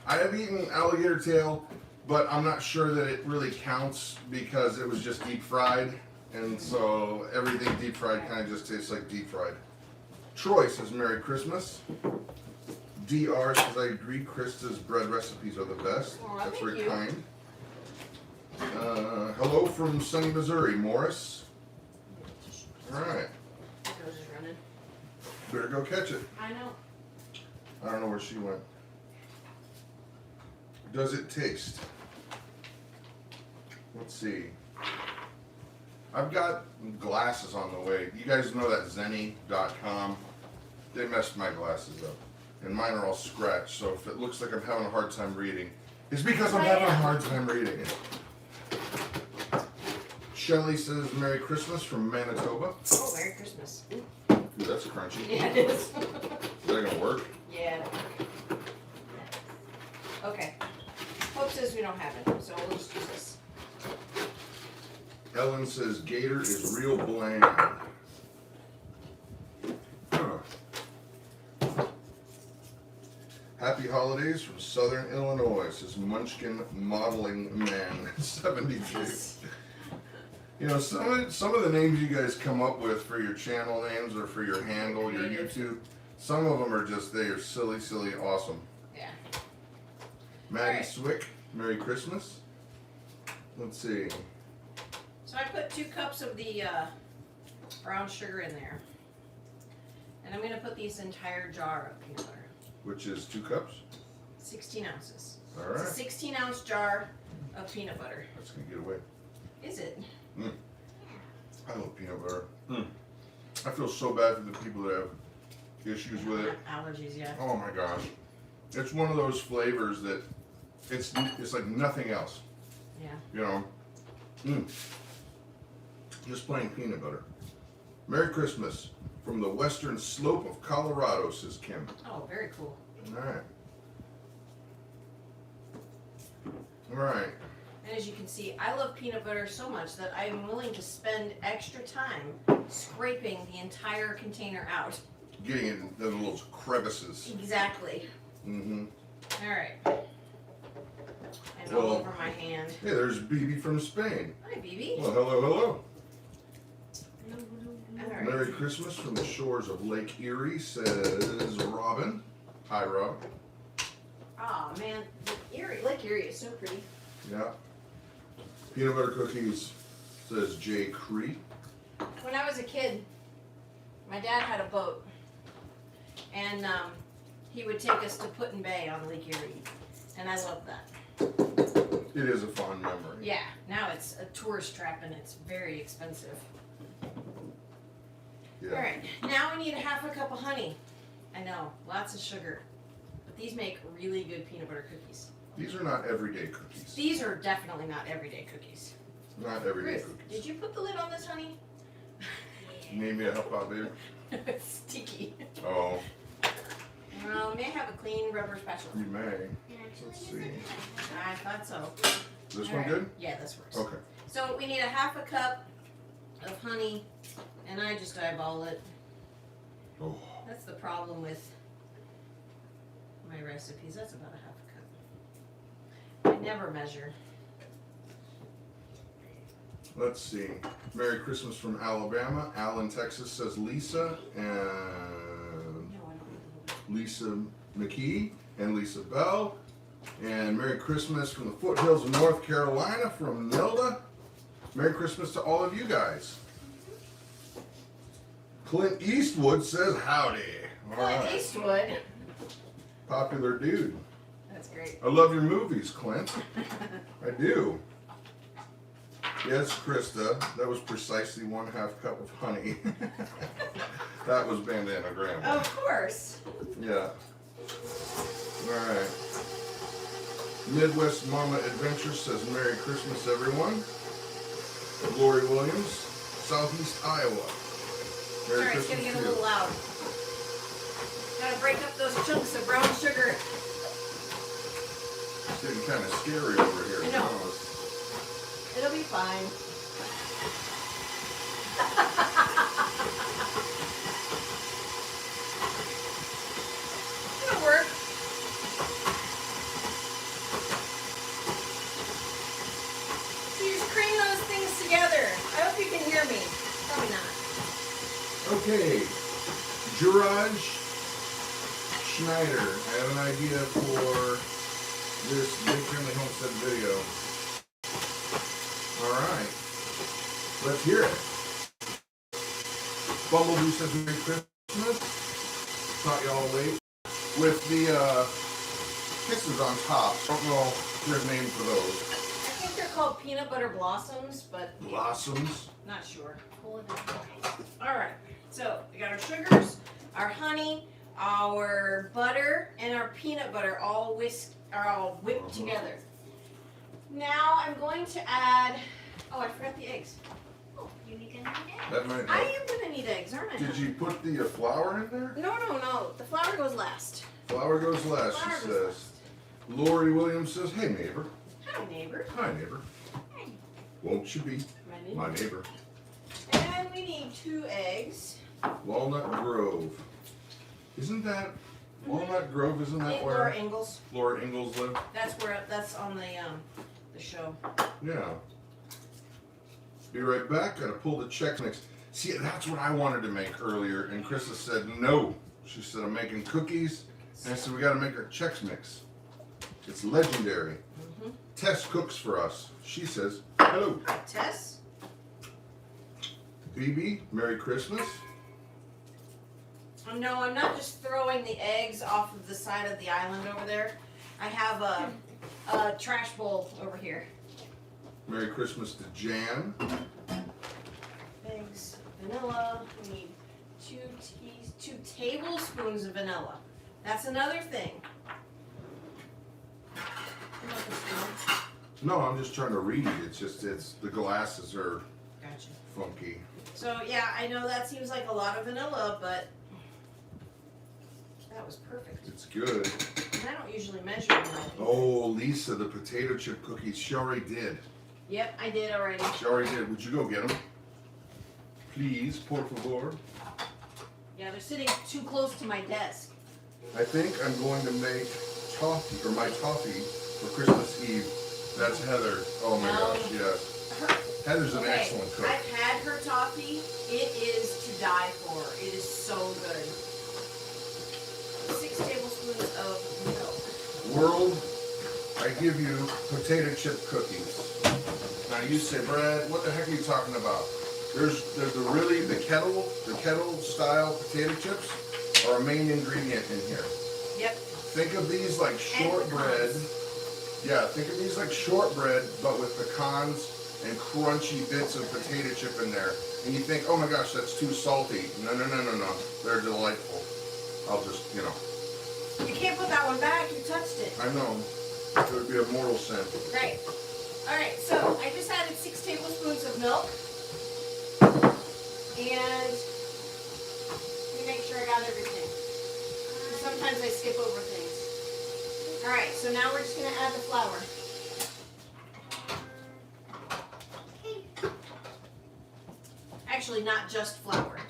I have eaten alligator tail, but I'm not sure that it really counts because it was just deep fried. And so everything deep fried kind of just tastes like deep fried. Troy says Merry Christmas. DR says I agree, Krista's bread recipes are the best. Aw, That's thank very you. kind. Hello from sunny Missouri, Morris. All right, My nose is running. better go catch it. I know. I don't know where she went. Does it taste? Let's see. I've got glasses on the way. You guys know that Zenny.com? They messed my glasses up. And mine are all scratched, so if it looks like I'm having a hard time reading, it's because I'm having a hard time reading it. Shelly says, Merry Christmas from Manitoba. Oh, Merry Christmas. Ooh. Ooh, that's crunchy. Yeah, it is. Is that gonna work? Yeah. Okay. Hope says we don't have it, so we'll just use this. Ellen says, Gator is real bland. Huh. Happy holidays from Southern Illinois, says Munchkin Modeling Man 72. You know, some of the names you guys come up with for your channel names or for your handle, your YouTube, some of them are just, they are silly, silly, awesome. Yeah. Maddie Alright. Swick, Merry Christmas. Let's see. So I put 2 cups of the brown sugar in there. And I'm going to put this entire jar of peanut butter. Which is 2 cups. 16 ounces. All It's a right. 16-ounce jar of peanut butter. That's going to get away. Is it? I love peanut butter. I feel so bad for the people that have issues with it. Allergies, yeah. Oh my gosh. It's one of those flavors that it's like nothing else. Yeah. You know? Just plain peanut butter. Merry Christmas from the western slope of Colorado, says Kim. Oh, very cool. Alright. Alright. And as you can see, I love peanut butter so much that I am willing to spend extra time scraping the entire container out. Getting it in the little crevices. Exactly. Mm-hmm. All right. And all Well, over my hand. Hey, there's BB from Spain. Hi, BB. Well, hello, hello. All right. Merry Christmas from the shores of Lake Erie, says Robin. Hi, Rob. Oh man, Lake Erie is so pretty. Yeah. Peanut butter cookies, says Jay Cree. When I was a kid, my dad had a boat, and he would take us to Put-in Bay on Lake Erie, and I loved that. It is a fond memory. Yeah, now it's a tourist trap and it's very expensive. Yeah. All right, now we need 1/2 cup of honey. I know, lots of sugar, but these make really good peanut butter cookies. These are not everyday cookies. These are definitely not everyday cookies. Not everyday Ruth, cookies. did you put the lid on this, honey? You need me to help out, baby? It's sticky. Oh, May I have a clean rubber spatula? you may. It Let's actually see. isn't. I thought so. This All one right. good? Yeah, this works. Okay. So we need 1/2 cup of honey, and I just eyeball it. Oh, That's the problem with my recipes. That's about 1/2 cup. I never measure. let's see. Merry Christmas from Alabama. Allen, Texas, says Lisa, and No, I don't. Lisa McKee and Lisa Bell. And Merry Christmas from the foothills of North Carolina from Nilda. Merry Christmas to all of you guys. Clint Eastwood says howdy. All Clint right. Eastwood. Popular dude. That's great. I love your movies, Clint. I do. Yes, Krista, that was precisely 1/2 cup of honey. That was Bandana Grandma. Of course. Yeah. All right. Midwest Mama Adventure says Merry Christmas, everyone. Lori Williams, Southeast Iowa. Merry Sorry, it's Christmas gonna get to a you. little loud. Gotta break up those chunks of brown sugar. It's getting kind of scary over here. I know. Oh, it's- It'll be fine. It'll work. So you just cream those things together. I hope you can hear me. Probably not. Okay. Juraj Schneider. I have an idea for this Big Family Homestead video. All right. Let's hear it. Bumblebee says Merry Christmas. Thought y'all wait. With the kisses on top. Don't know their name for those. I think they're called peanut butter blossoms, but Blossoms. not sure. Hold on. All right, so we got our sugars, our honey, our butter, and our peanut butter all whipped together. Now I'm going to add. Oh, I forgot the eggs. Oh, you're gonna need that. That might I help. am gonna need eggs, aren't I? Did you put the flour in there? No. The flour goes last. Flour goes last, Flour she goes says. Lori Williams says, hey neighbor. Hi, neighbor. Hi neighbor. Won't you be my neighbor? And we need 2 eggs. Walnut Grove. Isn't that Walnut Grove? Isn't that Laura where Ingalls. Laura Ingalls live? That's on the show. Yeah. Be right back. Gotta pull the Chex Mix. See, that's what I wanted to make earlier, and Krista said no. She said I'm making cookies, and I said we gotta make our Chex Mix. It's legendary. Tess cooks for us. She says hello. Tess. Phoebe, Merry Christmas. Oh, no, I'm not just throwing the eggs off of the side of the island over there. I have a trash bowl over here. Merry Christmas to Jan. Eggs, vanilla. We need 2 tablespoons of vanilla. That's another thing. No, I'm just trying to read. It's the glasses are Gotcha. funky. So yeah, I know that seems like a lot of vanilla, but that was perfect. It's good. And I don't usually measure vanilla. Oh, Lisa, the potato chip cookies. She already did. Yep, I did already. She already did. Would you go get them? Please, por favor. Yeah, they're sitting too close to my desk. I think I'm going to make toffee, or my toffee, for Christmas Eve. That's Heather. Oh my gosh, yes. Heather's an excellent cook. I've had her toffee. It is to die for. It is so good. 6 tablespoons of milk. World, I give you potato chip cookies. Now you say, Brad, what the heck are you talking about? There's the kettle style potato chips are a main ingredient in here. Yep. Think of these like shortbread. Yeah, think of these like shortbread, but with pecans and crunchy bits of potato chip in there. And you think, oh my gosh, that's too salty. No. They're delightful. I'll just, You can't put that one back. You touched it. I know. It would be a mortal sin. Right. All right. So I just added 6 tablespoons of milk, and let me make sure I got everything. Sometimes I skip over things. All right. So now we're just gonna add the flour. Actually, not just flour,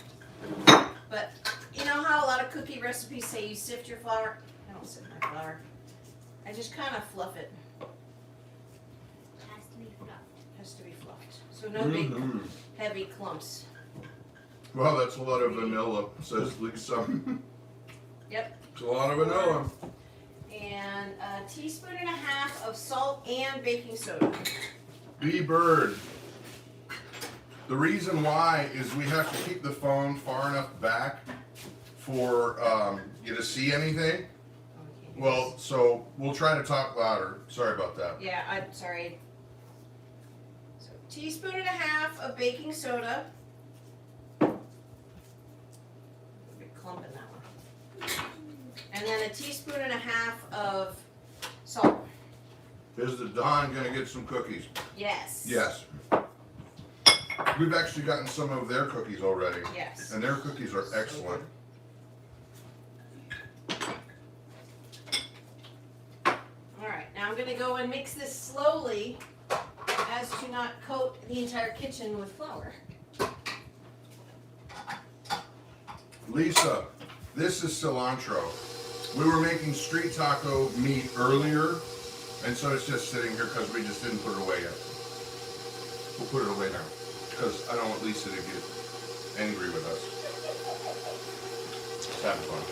but you know how a lot of cookie recipes say you sift your flour? I don't sift my flour. I just kind of fluff it. Has to be fluffed. Has to be fluffed. So no big heavy clumps. Well, that's a lot of vanilla, says Lisa. Yep. It's a lot of vanilla. And a teaspoon and a half of salt and baking soda. B-Bird. The reason why is we have to keep the phone far enough back for you to see anything. Well, so we'll try to talk louder. Sorry about that. Yeah, I'm sorry. So teaspoon and a half of baking soda. A big clump in that one. And then a teaspoon and a half of salt. Is the Don gonna get some cookies? Yes. Yes. We've actually gotten some of their cookies already. Yes. And their cookies are excellent. Alright, now I'm going to go and mix this slowly as to not coat the entire kitchen with flour. Lisa, this is cilantro. We were making street taco meat earlier, and so it's just sitting here because we just didn't put it away yet. We'll put it away now, because I don't want Lisa to get angry with us. It's having fun.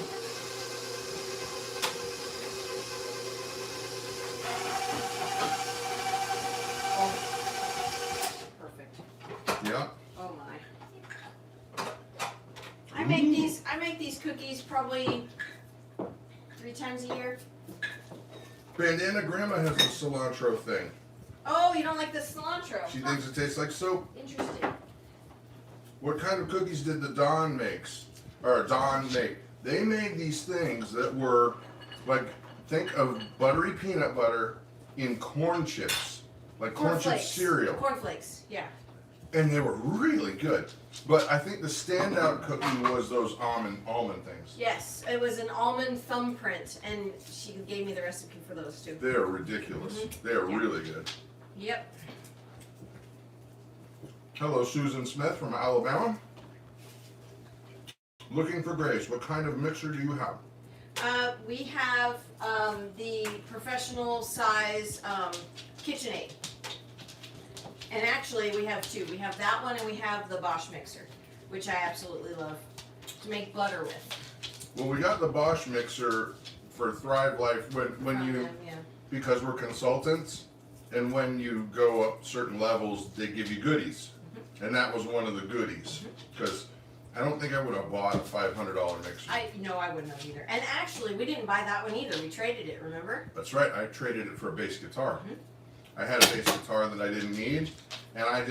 probably 3 times a year. Bandana Grandma has a cilantro thing. Oh, you don't like the cilantro? She thinks it tastes like soap. Interesting. What kind of cookies did the Don make? They made these things that were like, think of buttery peanut butter in corn chips, like corn chip cereal. Cornflakes, yeah. And they were really good. But I think the standout cookie was those almond things. Yes, it was an almond thumbprint, and she gave me the recipe for those too. They are ridiculous. They are really good. Yep. Hello, Susan Smith from Alabama. Looking for Grace. What kind of mixer do you have? We have the professional size KitchenAid. And actually we have 2. We have that one and we have the Bosch mixer, which I absolutely love to make butter with. Well, we got the Bosch mixer for Thrive Life because we're consultants, and when you go up certain levels, they give you goodies. And that was one of the goodies, because I don't think I would have bought a $500 mixer. No, I wouldn't have either. And actually, we didn't buy that one either. We traded it, remember? That's right, I traded it for a bass guitar. I had a bass guitar that I didn't need, and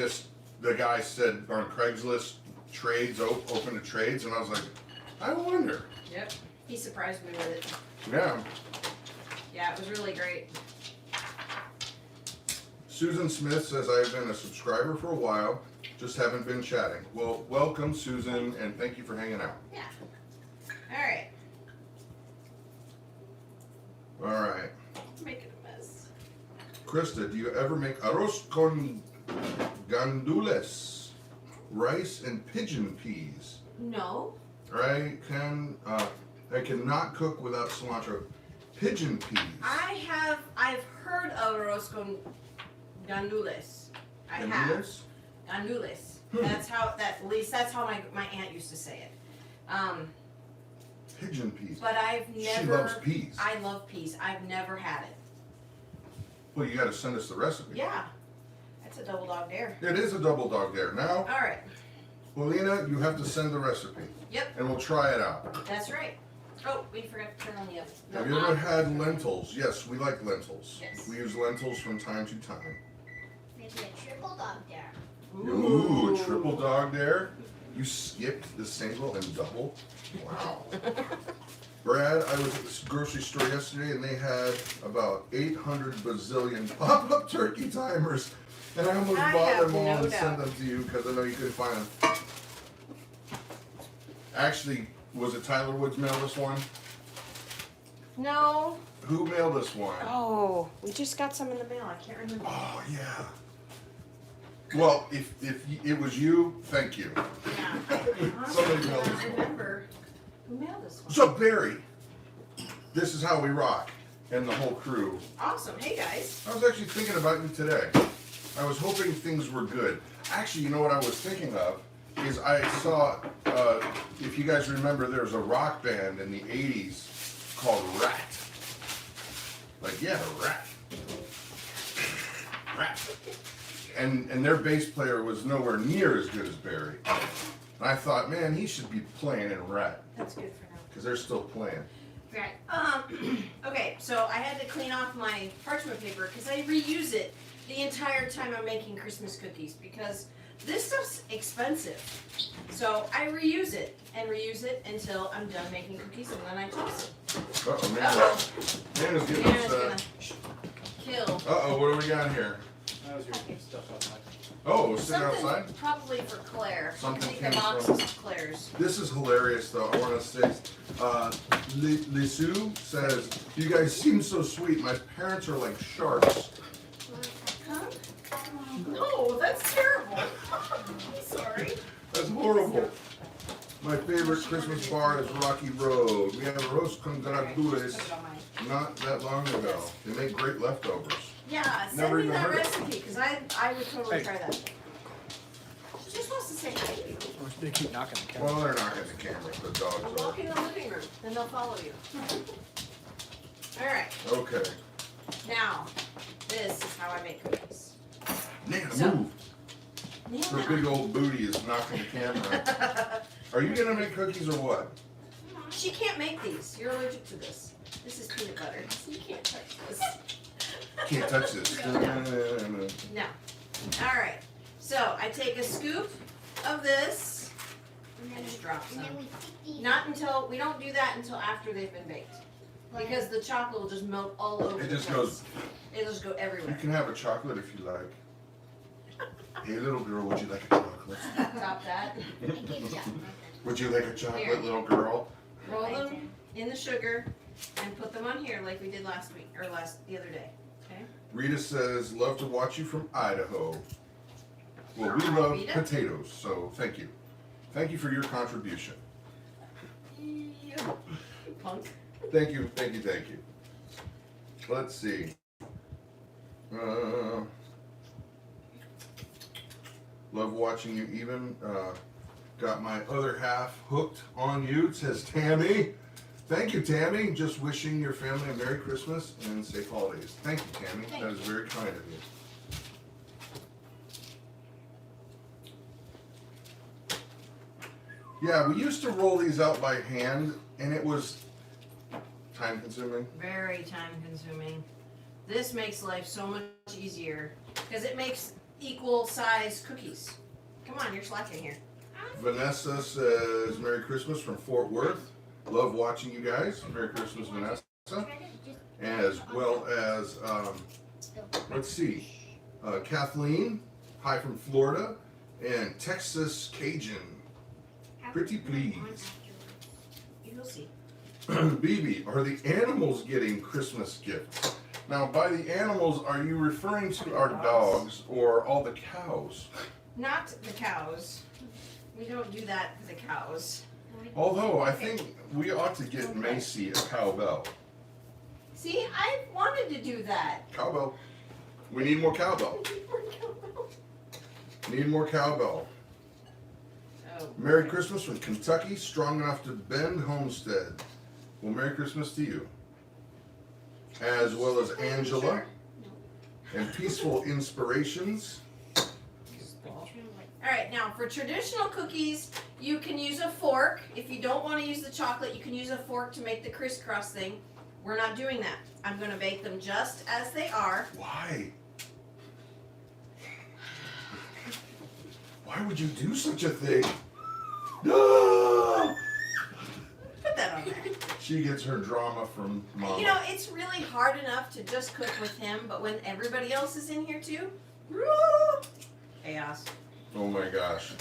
the guy said on Craigslist, trades, open to trades, and I was like, I wonder. Yep. He surprised me with it. Yeah. Yeah, it was really great. Susan Smith says, I've been a subscriber for a while, just haven't been chatting. Well, welcome, Susan, and thank you for hanging out. Yeah. All right. All right. Making a mess. Christa, do you ever make arroz con gandules, rice and pigeon peas? No. I cannot cook without cilantro. Pigeon peas. I've heard of arroz con gandules. I have. Gandules? Gandules. At least that's how my aunt used to say it. Pigeon peas. But I've never. She loves peas. I love peas. I've never had it. Well, you got to send us the recipe. Yeah. That's a double dog dare. It is a double dog dare. Now, All right. Polina, you have to send the recipe. Yep. And we'll try it out. That's right. Oh, we forgot to turn on the oven. Have you ever had lentils? Yes, we like lentils. Yes. We use lentils from time to time. Maybe a triple dog dare. Ooh, triple dog dare? You skipped the single and double? Wow. Brad, I was at the grocery store yesterday and they had about 800 bazillion pop-up turkey timers. And I almost bought them all and sent them to you because I know you couldn't find them. Actually, was it Tyler Woods mailed this one? No. Who mailed this one? Oh, we just got some in the mail. I can't remember. Oh, yeah. Well, if it was you, thank you. Yeah. Somebody mailed I this don't one. remember who mailed this one. So, Barry, this is how we rock, and the whole crew. Awesome. Hey, guys. I was actually thinking about you today. I was hoping things were good. Actually, you know what I was thinking of is I saw, if you guys remember, there was a rock band in the 80s called Rat. Like, yeah, Rat. Rat. And their bass player was nowhere near as good as Barry. And I thought, man, he should be playing in Rat. That's good for now. Because they're still playing. Right. Okay, so I had to clean off my parchment paper because I reuse it the entire time I'm making Christmas cookies because this stuff's expensive. So I reuse it until I'm done making cookies and then I toss it. Uh-oh, man. Uh-oh. Man is getting Nana's upset. gonna kill. Uh-oh, what do we got here? That was your stuff outside. Oh, it's sitting Something outside? probably for Claire. Something I think came the box from- is Claire's. This is hilarious, though. I want to say, Lisu says, "You guys seem so sweet. My parents are like sharks." Huh? No, that's terrible. I'm sorry. That's horrible. My favorite Christmas bar is Rocky Road. We have a roast con gratules not that long ago. They make great leftovers. Yeah, send Never me even that heard it. recipe because I would totally Hey. try that. She just wants to say hi to you. They keep knocking the camera. Well, they're not in the camera. The dogs are. Walk in the living room, then they'll follow you. All right, Okay. now this is how I make cookies. Nana, So- move. Her big old booty is knocking the camera. Are you gonna make cookies or what? She can't make these. You're allergic to this. This is peanut butter. So you can't touch this. Can't touch this. No. Alright. So I take a scoop of this. And I then just drop and some. then we stick these. Not until, we don't do that until after they've been baked. Because the chocolate will just melt all over It the just place. goes. It'll just go You everywhere. can have a chocolate if you like. Hey, little girl, would you like a chocolate? Stop that. And get chocolate. Would you like a chocolate, Here. little girl? Roll them in the sugar and put them on here like we did last week, or the other day. Okay? Rita says, love to watch you from Idaho. Well, we Hi, love Rita. potatoes, so thank you. Thank you for your contribution. You punk. Thank you, thank you, thank you. Let's see. Love watching you even. Got my other half hooked on you, says Tammy. Thank you, Tammy. Just wishing your family a Merry Christmas and safe holidays. Thank you, Tammy. That is very kind of you. Yeah, we used to roll these out by hand, and it was time consuming. Very time consuming. This makes life so much easier because it makes equal size cookies. Come on, you're slacking here. Vanessa says, Merry Christmas from Fort Worth. Love watching you guys. Merry Christmas, Vanessa. Try to just As well as, let's see, Kathleen, hi from Florida, and Texas Cajun. have Pretty it on please. afterwards. You'll see. BB, are the animals getting Christmas gifts? Now, by the animals, are you referring to our dogs or all the cows? Not the cows. We don't do that for the cows. Although, I think we ought to get Macy a cowbell. See, I wanted to do that. Cowbell. We need more cowbell. Need more cowbell. Oh. Merry Christmas from Kentucky, strong enough to bend Homestead. Well, Merry Christmas to you. As well as Angela and Peaceful Inspirations. Alright, now for traditional cookies, you can use a fork. If you don't want to use the chocolate, you can use a fork to make the crisscross thing. We're not doing that. I'm going to bake them just as they are. Why? Why would you do such a thing? No! Put that on there. She gets her drama from Mama. You know, it's really hard enough to just cook with him, but when everybody else is in here too, chaos. Oh my gosh.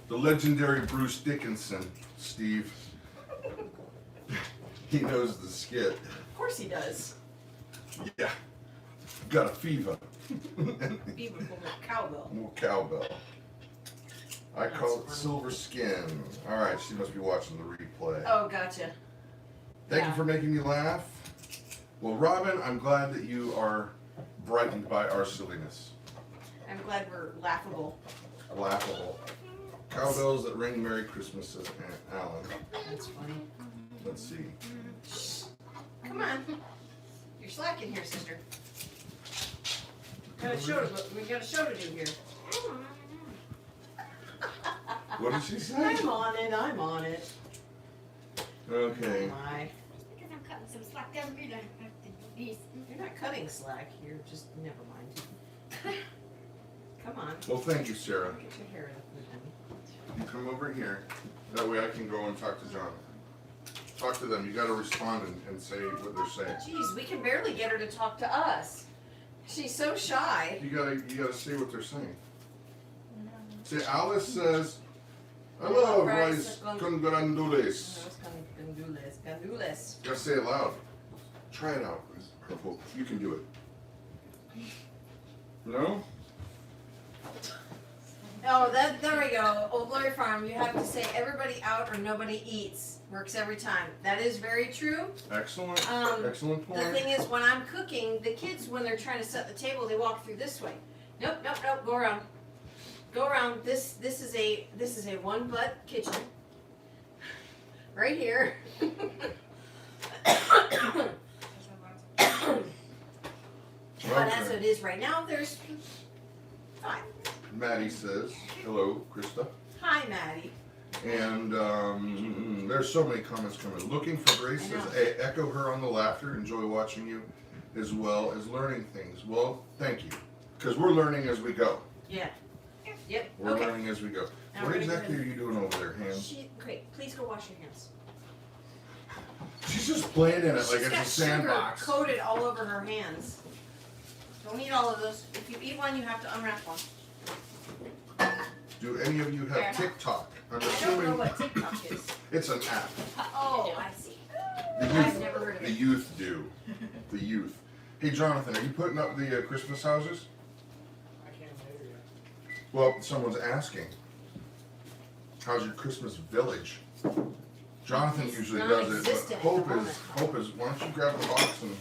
The legendary Bruce Dickinson, Steve. He knows the skit. Of course he does. Yeah. Got a fever. Beaver full of cowbell. More cowbell. I That's call it funny. silver skin. Alright, she must be watching the replay. Oh, gotcha. Thank yeah. you for making me laugh. Well, Robin, I'm glad that you are brightened by our silliness. I'm glad we're laughable. Laughable. Cowbells that ring Merry Christmas, says Aunt Alan. That's funny. Let's see. Come on. You're slacking here, sister. We got a show to do here. What did she say? I'm on it. I'm on it. Okay. Oh my. Because I'm cutting some slack down here, I have to do this. You're not cutting slack. You're just never mind. Come on. Well, thank you, Sarah. Get your hair up, honey. You come over here. That way I can go and talk to John. Talk to them. You got to respond and say what they're saying. Jeez, we can barely get her to talk to us. She's so shy. You gotta say what they're saying. See, Alice says, "Hello, guys. Congratules." Gandules. Gotta say it loud. Try it out. You can do it. No? Oh, there we go. Old Glory Farm, you have to say everybody out or nobody eats. Works every time. That is very true. Excellent. Excellent The point. thing is, when I'm cooking, the kids, when they're trying to set the table, they walk through this way. Nope, nope, nope. Go around. Go around. This is a one butt kitchen. Right here. But as Okay. it is right now, there's 5. Maddie says, "Hello, Krista." Hi, Maddie. And there's so many comments coming. Looking for Grace says, hey, echo her on the laughter. Enjoy watching you as well as learning things. Well, thank you. Because we're learning as we go. Yeah. Yep. We're Okay. learning as we go. Now What we're exactly are gonna- you doing over there, hands? Great. Please go wash your hands. She's just playing in it like She's it's got a sandbox. sugar coated all over her hands. Don't eat all of those. If you eat one, you have to unwrap one. Do any of you Fair have enough. TikTok? I'm I don't know assuming what TikTok is. it's an app. Oh, I see. The I've youth, never heard of the it. youth do. The youth. Hey, Jonathan, are you putting up the Christmas houses? I can't later yet. Well, someone's asking. How's your Christmas village? Jonathan It's usually does it, but non-existent at Hope the is, why don't you grab the box and,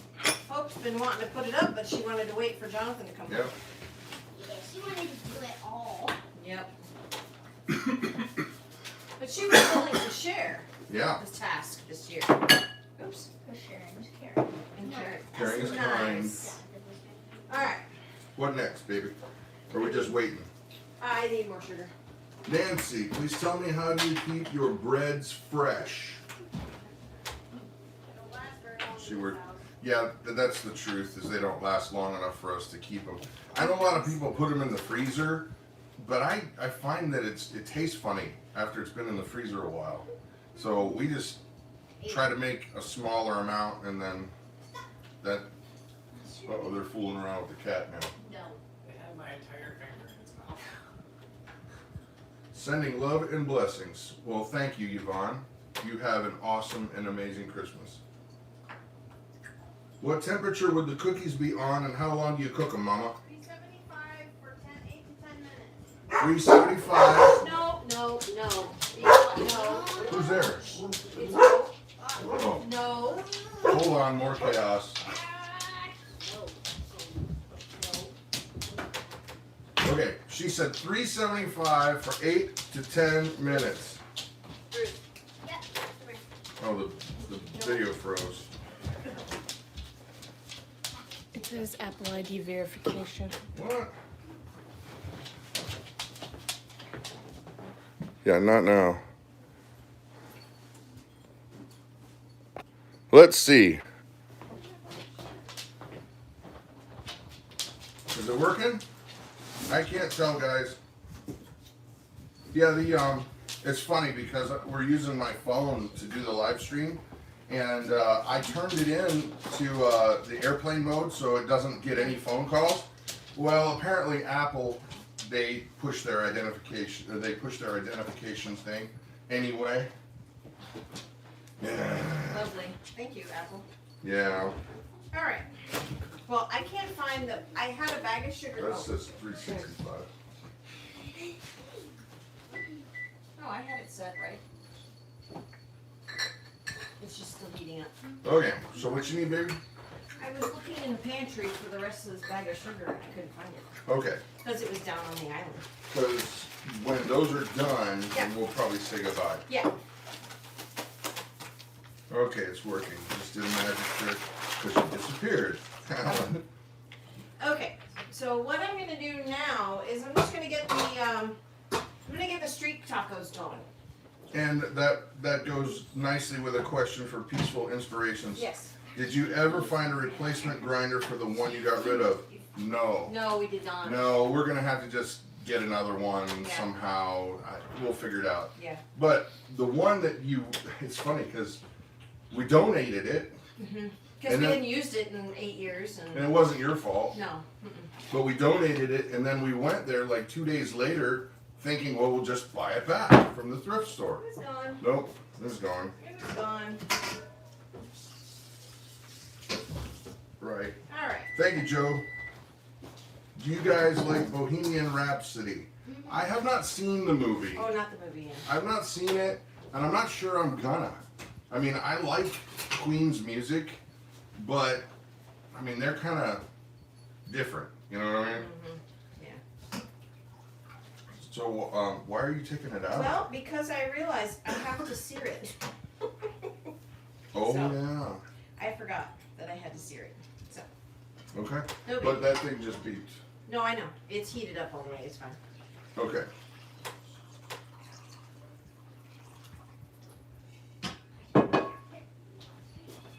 Hope's been wanting to put it up, but she wanted to wait for Jonathan to come yep. home. Yeah, she wanted to do it all. Yep. But she was willing to share Yeah, this task this year. Oops. For sure, and Karen. And Karen. Caring is kind. Nice. Alright. What next, baby? Or are we just waiting? I need more sugar. Nancy, please tell me, how do you keep your breads fresh? See, yeah, that's the truth, is they don't last long enough for us to keep them. I know a lot of people put them in the freezer, but I find that it tastes funny after it's been in the freezer a while. So we just try to make a smaller amount, and then that, uh-oh, they're fooling around with the cat now. No. It had my entire finger in its mouth. Sending love and blessings. Well, thank you, Yvonne. You have an awesome and amazing Christmas. What temperature would the cookies be on, and how long do you cook them, Mama? 375 for 8 to 10 minutes. 375. No. Who's there? It's Oh, no. hold on, more chaos. Okay, she said 375 for 8 to 10 minutes. Yep. Oh, the video froze. It says Apple ID verification. What? Yeah, not now. Let's see. Is it working? I can't tell, guys. Yeah, it's funny because we're using my phone to do the live stream, and I turned it in to the airplane mode so it doesn't get any phone calls. Well, apparently Apple, they push their identification thing anyway. Yeah. Lovely. Thank you, Apple. Yeah. All right. Well, I can't find I had a bag of sugar. That says 365. Oh, I had it set right. It's just still heating up. Okay, so what you need, baby? I was looking in the pantry for the rest of this bag of sugar and I couldn't find it. Okay, Because it was down on the island. because when those are done, Yeah. then we'll probably say goodbye. Yeah. Okay, it's working. Just did a magic trick because she disappeared. Okay. So what I'm gonna do now is I'm just gonna get the street tacos going. And that goes nicely with a question for Peaceful Inspirations. Yes. Did you ever find a replacement grinder for the one you got rid of? No. No, we did not. No, we're gonna have to just get another one Yeah. somehow. We'll figure it out. Yeah. But the one that it's funny because we donated it, Because And we then- hadn't used it in 8 years and and it wasn't your fault. no. But we donated it, and then we went there like 2 days later thinking, well, we'll just buy it back from the thrift store. It's gone. Nope, it's gone. It's gone. Right. All right. Thank you, Joe. Do you guys like Bohemian Rhapsody? I have not seen the movie. Oh, not the movie. Yeah. I've not seen it, and I'm not sure I'm gonna. I mean, I like Queen's music, but, I mean, they're kind of different. You know what I mean? Yeah. So, why are you taking it out? Well, because I realized I have to sear it. Oh, so- yeah. I forgot that I had to sear it. So Okay. no big. But that thing just beeped. No, I know. It's heated up all the way. It's fine. Okay.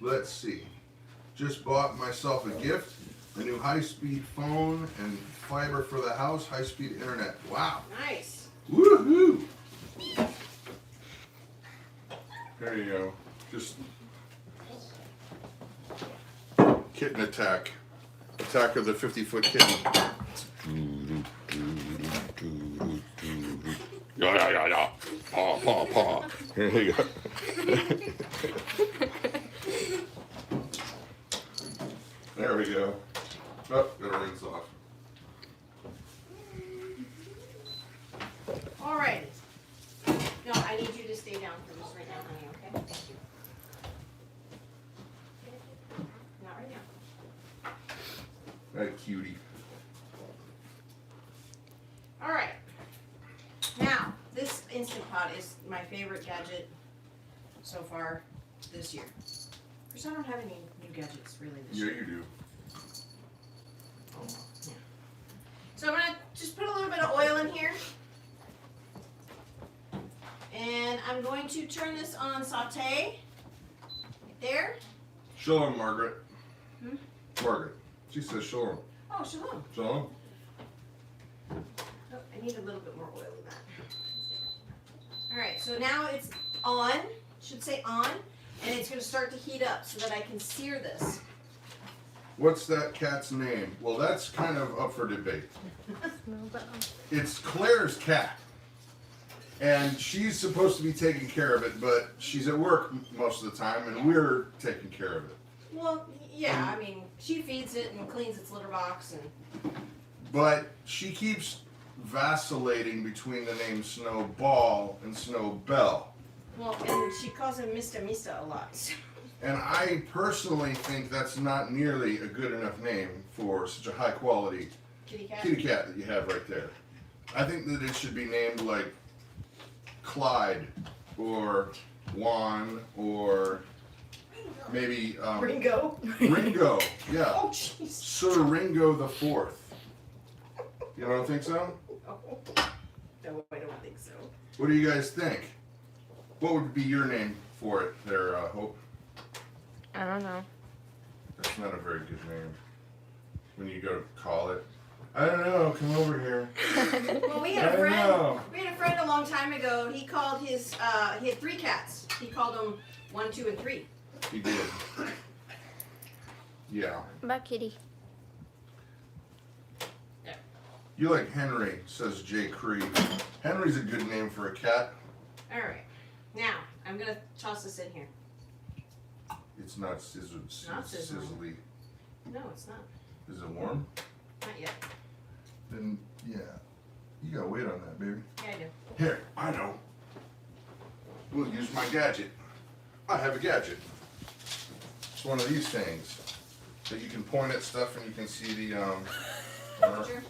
Let's see. Just bought myself a gift, a new high-speed phone and fiber for the house, high-speed internet. Wow. Nice. Woohoo! There you go. Just kitten attack. Attack of the 50-foot kitten. Yeah. Paw. Here you go. There we go. Oh, gotta rinse off. All right. No, I need you to stay down for this right now, honey, okay? Thank you. Not right now. That cutie. All right. Now, this Instant Pot is my favorite gadget so far this year. Of course, I don't have any new gadgets really this Yeah, year. you do. Oh, yeah. So I'm gonna just put a little bit of oil in here. And I'm going to turn this on saute. Right there. Shalom, Margaret. Hmm? Margaret. She says shalom. Oh, shalom. Shalom. Oh, I need a little bit more oil in that. Alright, so now it's on. Should say on. And it's going to start to heat up so that I can sear this. What's that cat's name? Well, that's kind of up for debate. It's Claire's cat. And she's supposed to be taking care of it, but she's at work most of the time, and we're taking care of it. Well, yeah, I mean, she feeds it and cleans its litter box and... But she keeps vacillating between the name Snowball and Snowbell. Well, and she calls him Mr. a lot. And I personally think that's not nearly a good enough name for such a high quality Kitty cat? kitty cat that you have right there. I think that it should be named like Clyde or Juan or maybe Ringo? Ringo. Yeah. Oh, jeez. Sir Ringo the Fourth. You don't think so? No, I don't think so. What do you guys think? What would be your name for it there, Hope? I don't know. That's not a very good name. When you go to call it. I don't know, come over here. Well, we I had a don't friend. know. We had a friend a long time ago. He called his. He had 3 cats. He called them 1, 2, and 3. He did. Yeah. Bye, kitty. You like Henry, says Jay Creed. Henry's a good name for a cat. All right. Now I'm gonna toss this in here. It's not sizzled. Not sizzling. Sizzly. No, it's not. Is it warm? Not yet. Then, yeah. You gotta wait on that, baby. Yeah, I do. Here, I know. We'll use my gadget. I have a gadget. It's one of these things that you can point at stuff and you can see the Temperature.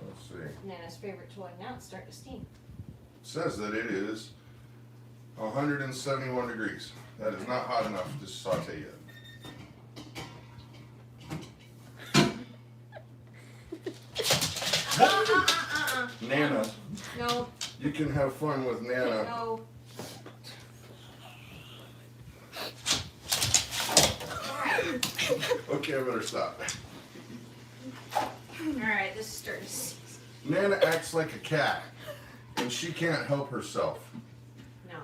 let's see. Nana's favorite toy. Now it's starting to steam. It says that it is 171 degrees. That is not hot enough to saute yet. Nana, No. you can have fun with Nana. No. Okay, I better stop. Alright, this is starting to steam. Nana acts like a cat, and she can't help herself. No.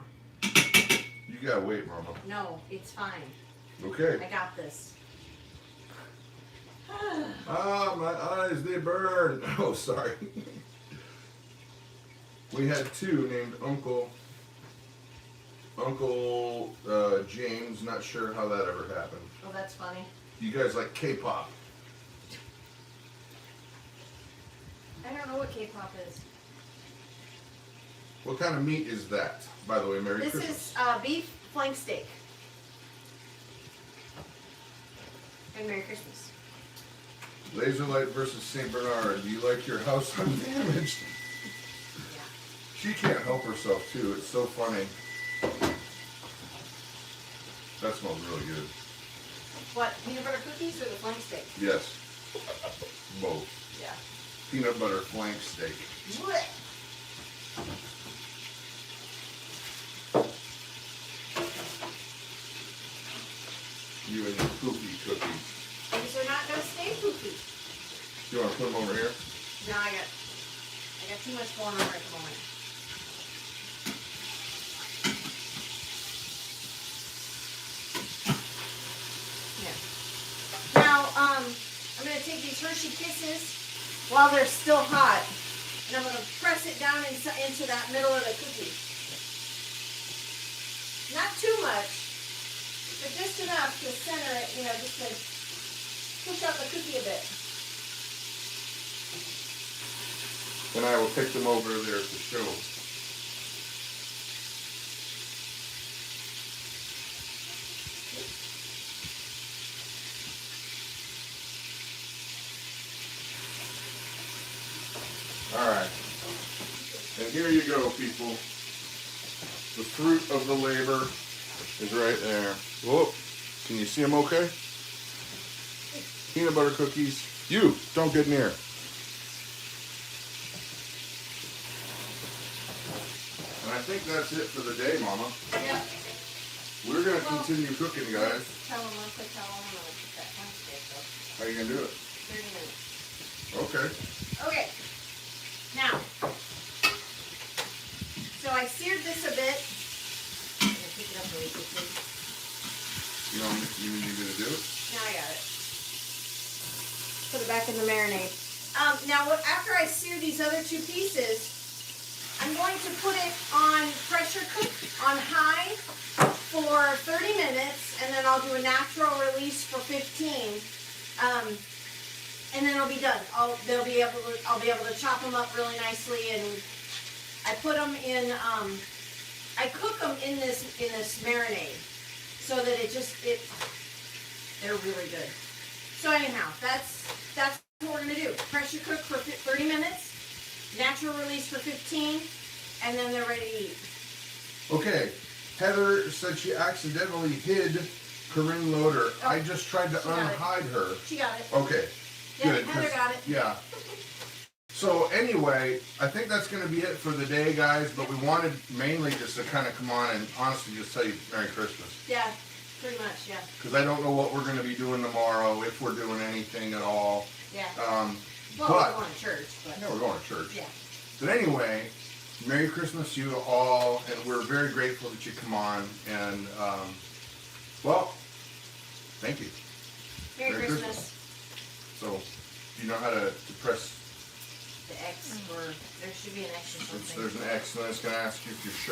You gotta wait, Mama. No, it's fine. Okay. I got this. Ah, my eyes, they burn. Oh, sorry. We had 2 named Uncle James. Not sure how that ever happened. Oh, that's funny. You guys like K-pop? I don't know what K-pop is. What kind of meat is that? By the way, Merry This Christmas. is beef flank steak. And Merry Christmas. Laserlight versus St. Bernard. Do you like your house undamaged? Yeah. She can't help herself too. It's so funny. That smells really good. What, peanut butter cookies or the flank steak? Yes. Both. Yeah. Peanut butter flank steak. What? You and your poopy cookies. These are not gonna stay poopy. You want to put them over here? No, I got too much going on at the moment. Yeah. Now, I'm gonna take these Hershey Kisses while they're still hot, and I'm gonna press it down into that middle of the cookie. Not too much, but just enough to center it, just to push out the cookie a bit. And I will pick them over there to show. Alright. And here you go, people. The fruit of the labor is right there. Whoa. Can you see them okay? Peanut butter cookies. You, don't get near. And I think that's it for the day, Mama. Yeah. We're going to continue cooking, guys. Tell them I'll put that on and I'll put that on stick, so How you going to do it? 30 minutes. Okay. Okay. Now, so I seared this a bit. I'm going to pick it up really quickly. You going to do it? Now I got it. Put it back in the marinade. Now, after I sear these other two pieces, I'm going to put it on pressure cook on high for 30 minutes, and then I'll do a natural release for 15. And then it'll be done. I'll be able to chop them up really nicely, and I put them in. I cook them in this marinade, so that they're really good. So anyhow, that's what we're gonna do. Pressure cook for 30 minutes, natural release for 15, and then they're ready to eat. Okay. Heather said she accidentally hid Corinne Loader. Oh, I just tried to she got it. unhide her. She got it. Okay. Yeah, Good. Heather 'Cause- got it. Yeah. So anyway, I think that's going to be it for the day, guys. But we wanted mainly just to kind of come on and honestly just tell you Merry Christmas. Yeah, pretty much. Yeah. Because I don't know what we're going to be doing tomorrow, if we're doing anything at all. Yeah. Well, Well, we're going to church, but yeah, we're going to church. yeah. But anyway, Merry Christmas to you all, and we're very grateful that you come on. And well, thank you. Merry Christmas. So, you know how to press. The X, or there should be an X or something. There's an X, and then it's going to ask you if you're sure.